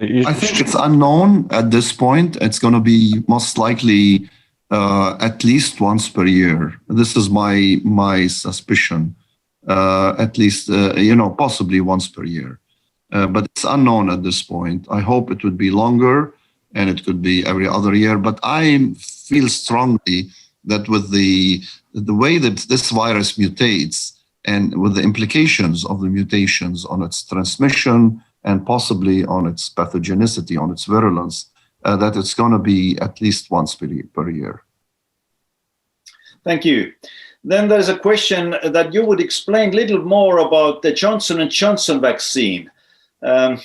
I think it's unknown at this point. It's going to be most likely at least once per year. This is my suspicion. At least, possibly once per year. But it's unknown at this point. I hope it would be longer, and it could be every other year. But I feel strongly that with the way that this virus mutates, and with the implications of the mutations on its transmission and possibly on its pathogenicity, on its virulence, that it's going to be at least once per year. Thank you. Then there's a question that you would explain a little more about the Johnson & Johnson vaccine. A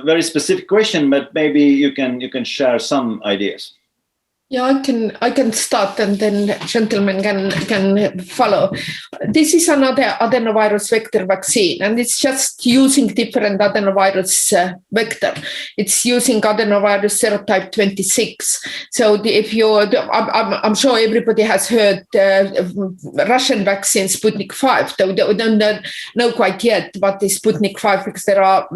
very specific question, but maybe you can share some ideas. Yeah, I can start and then gentlemen can follow. This is another adenovirus vector vaccine, and it's just using different adenovirus vector. It's using adenovirus serotype 26. So I'm sure everybody has heard Russian vaccine Sputnik 5. Though we don't know quite yet what is Sputnik 5 because there are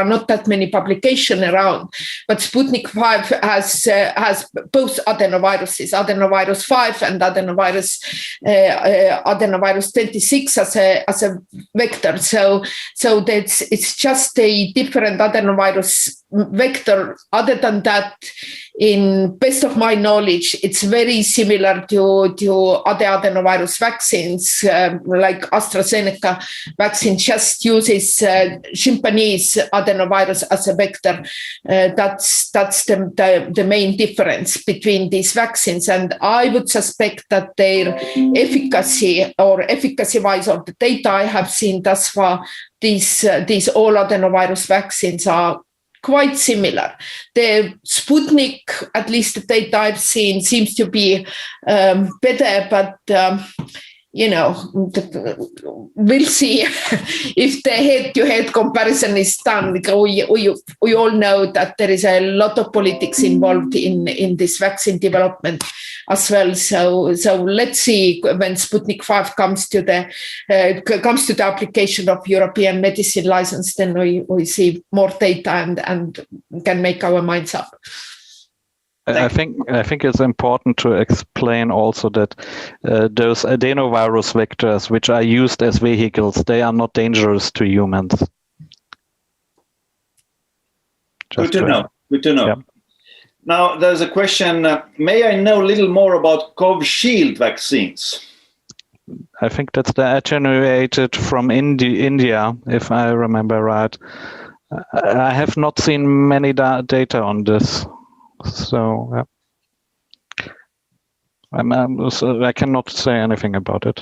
not that many publications around. But Sputnik 5 has both adenoviruses, adenovirus 5 and adenovirus 26 as a vector. So it's just a different adenovirus vector. Other than that, in best of my knowledge, it's very similar to other adenovirus vaccines, like AstraZeneca vaccine just uses chimpanzee adenovirus as a vector. That's the main difference between these vaccines. And I would suspect that their efficacy or efficacy-wise, or the data I have seen thus far, these all adenovirus vaccines are quite similar. The Sputnik, at least the data I've seen, seems to be better, but we'll see if the head-to-head comparison is done. We all know that there is a lot of politics involved in this vaccine development as well. So let's see when Sputnik 5 comes to the application of European medicine license, then we see more data and can make our minds up. I think it's important to explain also that those adenovirus vectors, which are used as vehicles, they are not dangerous to humans. Good to know. Yeah. Now, there's a question, may I know a little more about Covishield vaccines? I think that's the attenuated from India, if I remember right. I have not seen many data on this. So I cannot say anything about it.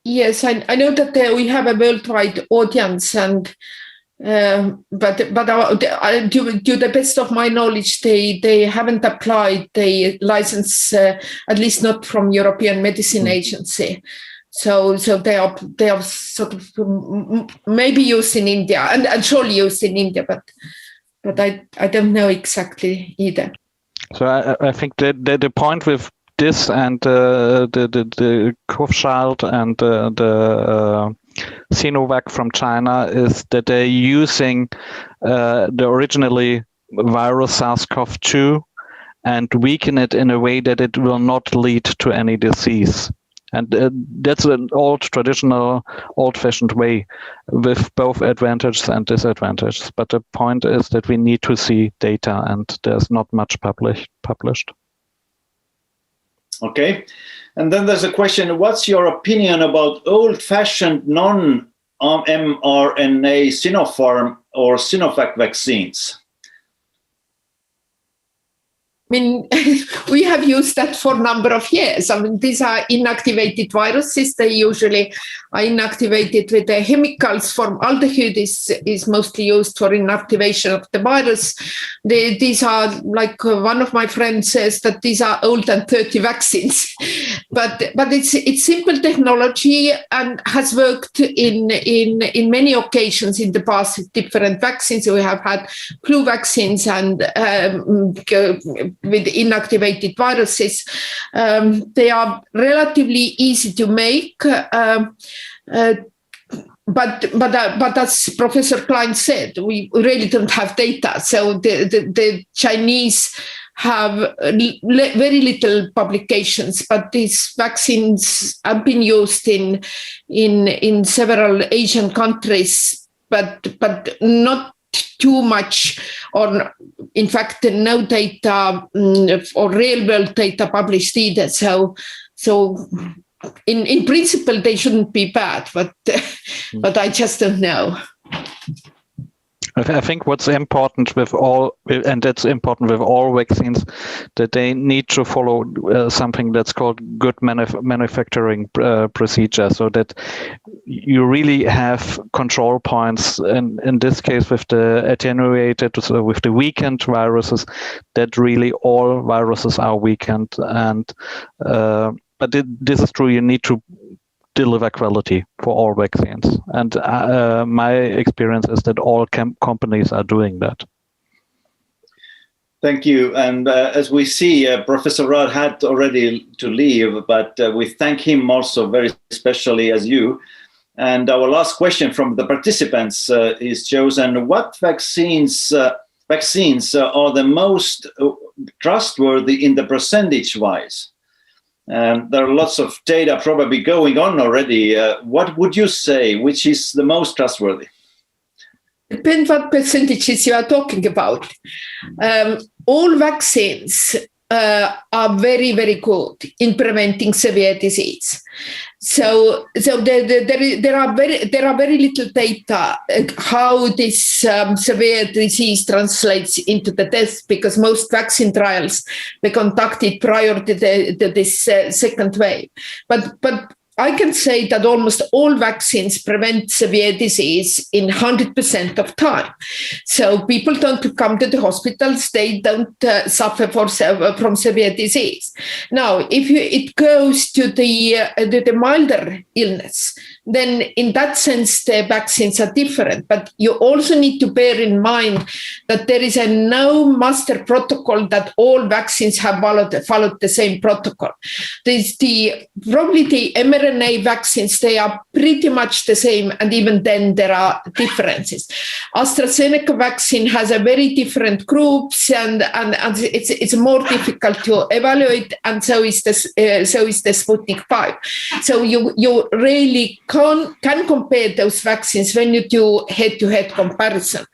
Yes, I know that we have a worldwide audience, and but to the best of my knowledge, they haven't applied the license, at least not from European Medicine Agency. So they are sort of maybe used in India and surely used in India, but I don't know exactly either. So I think the point with this and the Covishield and the Sinovac from China is that they're using the originally virus SARS-CoV-2 and weaken it in a way that it will not lead to any disease. And that's an traditional, old-fashioned way with both advantages and disadvantages. But the point is that we need to see data, and there's not much published. Okay. And then there's a question, what's your opinion about old-fashioned non-mRNA Sinopharm or Sinovac vaccines? I mean, we have used that for a number of years. I mean, these are inactivated viruses. They usually are inactivated with the chemicals. Formaldehyde is mostly used for inactivation of the virus. These are, like one of my friends says, that these are old and 30 vaccines. But it's simple technology and has worked in many occasions in the past with different vaccines. We have had flu vaccines and with inactivated viruses. They are relatively easy to make, but as Professor Klein said, we really don't have data. So the Chinese have very little publications, but these vaccines have been used in several Asian countries, but not too much, or in fact no data or real world data published either. So in principle they shouldn't be bad, but I just don't know. I think what's important with all, and that's important with all vaccines, that they need to follow something that's called good manufacturing procedure, so that you really have control points. And in this case, with the attenuated, so with the weakened viruses, that really all viruses are weakened. And but this is true. You need to deliver quality for all vaccines, and my experience is that all companies are doing that. Thank you. And as we see, Professor Raad had already to leave, but we thank him also very especially as you. And our last question from the participants is chosen: what vaccines are the most trustworthy in the percentage-wise? There are lots of data probably going on already. What would you say, which is the most trustworthy? Depends what percentages you are talking about. All vaccines are very, very good in preventing severe disease. So there are very little data how this severe disease translates into the death, because most vaccine trials were conducted prior to this second wave. But I can say that almost all vaccines prevent severe disease in 100% of time. So people don't come to the hospitals, they don't suffer from severe disease. Now, if it goes to the milder illness, then in that sense, the vaccines are different. But you also need to bear in mind that there is no master protocol that all vaccines have followed the same protocol. Probably the mRNA vaccines, they are pretty much the same, and even then there are differences. AstraZeneca vaccine has a very different groups, and it's more difficult to evaluate, and so is the Sputnik 5. So you really can compare those vaccines when you do head-to-head comparison.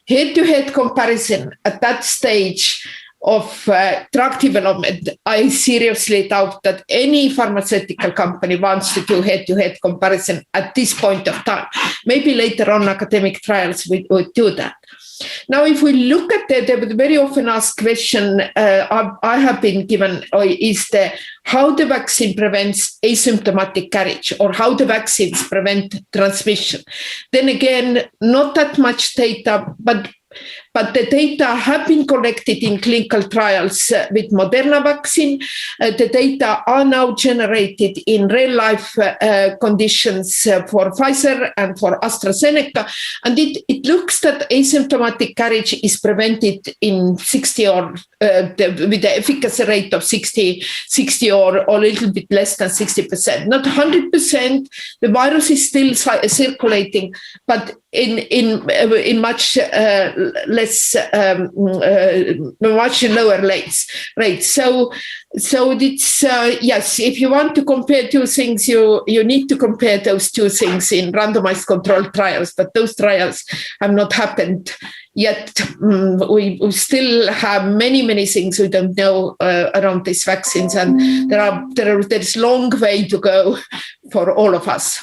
Head-to-head comparison at that stage of drug development, I seriously doubt that any pharmaceutical company wants to do head-to-head comparison at this point of time. Maybe later on academic trials would do that. Now, if we look at the very often asked question I have been given is how the vaccine prevents asymptomatic carriage, or how the vaccines prevent transmission. Then again, not that much data, but the data have been collected in clinical trials with Mrna vaccine. The data are now generated in real-life conditions for Pfizer and for AstraZeneca. And it looks that asymptomatic carriage is prevented in 60 or with the efficacy rate of 60 or a little bit less than 60%. Not 100%. The virus is still circulating, but in much less, much lower rates. So it's yes. If you want to compare two things, you need to compare those two things in randomized controlled trials. But those trials have not happened yet. We still have many things we don't know around these vaccines, and there's long way to go for all of us.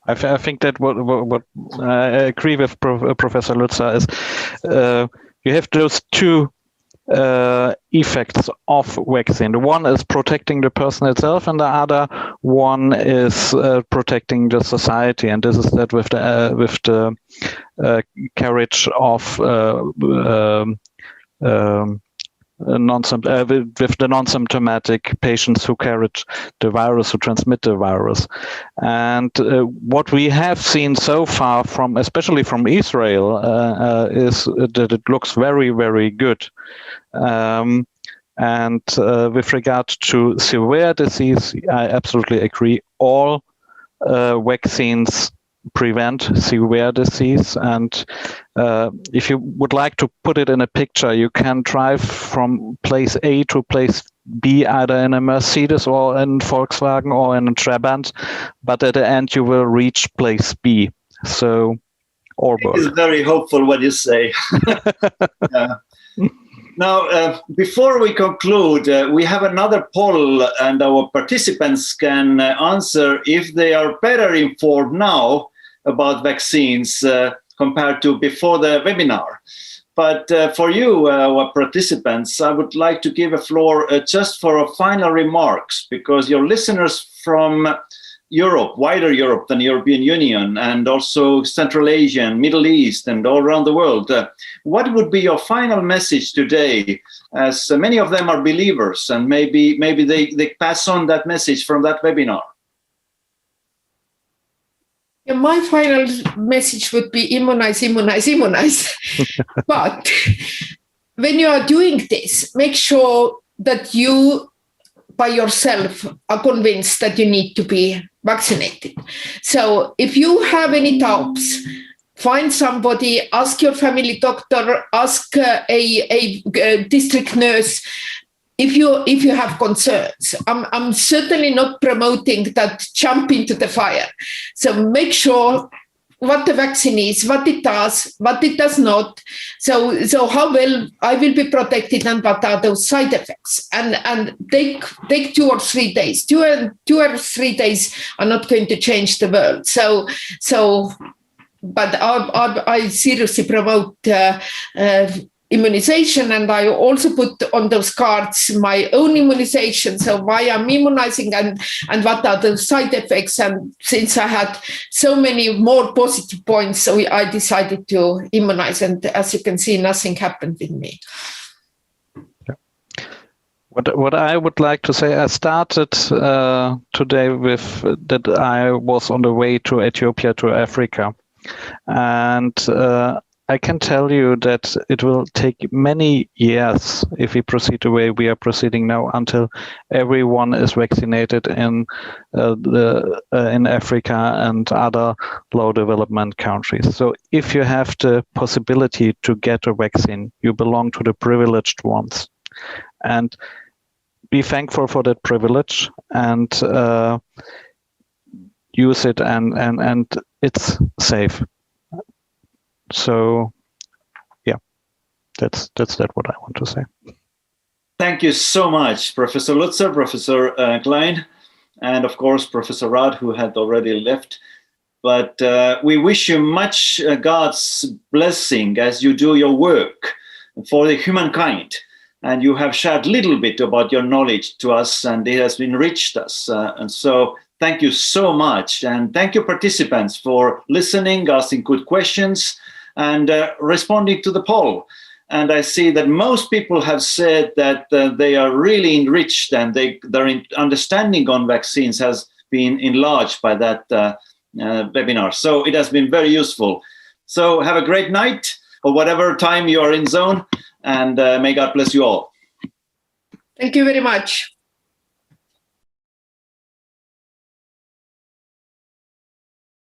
I think that what I agree with Professor Lutsar is you have those two effects of vaccine. The one is protecting the person itself, and the other one is protecting the society. And this is that with the carriage of with the non-symptomatic patients who carry the virus, who transmit the virus. And what we have seen so far, especially from Israel, is that it looks very, very good. And with regard to severe disease, I absolutely agree. All vaccines prevent severe disease, and if you would like to put it in a picture, you can drive from place A to place B either in a Mercedes or in Volkswagen or in a Trabant, but at the end you will reach place B. So, it's very hopeful what you say. Now, before we conclude, we have another poll, and our participants can answer if they are better informed now about vaccines compared to before the webinar. But for you, our participants, I would like to give a floor just for a final remarks, because your listeners from Europe, wider Europe than European Union, and also Central Asia and Middle East and all around the world, what would be your final message today, as many of them are believers, and maybe they pass on that message from that webinar? Yeah, my final message would be immunize, immunize, immunize. But when you are doing this, make sure that you by yourself are convinced that you need to be vaccinated. So if you have any doubts, find somebody, ask your family doctor, ask a district nurse. If you have concerns, I'm certainly not promoting that jump into the fire. So make sure what the vaccine is, what it does, what it does not. So how well I will be protected, and what are those side effects? And take 2 or 3 days. 2 or 3 days are not going to change the world. But I seriously promote immunization, and I also put on those cards my own immunization, so why I'm immunizing and what are the side effects. And since I had so many more positive points, so I decided to immunize, and as you can see, nothing happened with me. What I would like to say, I started today with that I was on the way to Ethiopia, to Africa, and I can tell you that it will take many years if we proceed the way we are proceeding now, until everyone is vaccinated in Africa and other low development countries. So if you have the possibility to get a vaccine, you belong to the privileged ones, and be thankful for that privilege and use it, and it's safe. So, yeah, that's what I want to say. Thank you so much, Professor Lutsar, Professor Klein, and of course, Professor Raad, who had already left. But we wish you much God's blessing as you do your work for the humankind. And you have shared a little bit about your knowledge to us, and it has enriched us. And so thank you so much. And thank you, participants, for listening, asking good questions, and responding to the poll. And I see that most people have said that they are really enriched, and their understanding on vaccines has been enlarged by that webinar. So it has been very useful. So have a great night, or whatever time you are in zone, and may God bless you all. Thank you very much.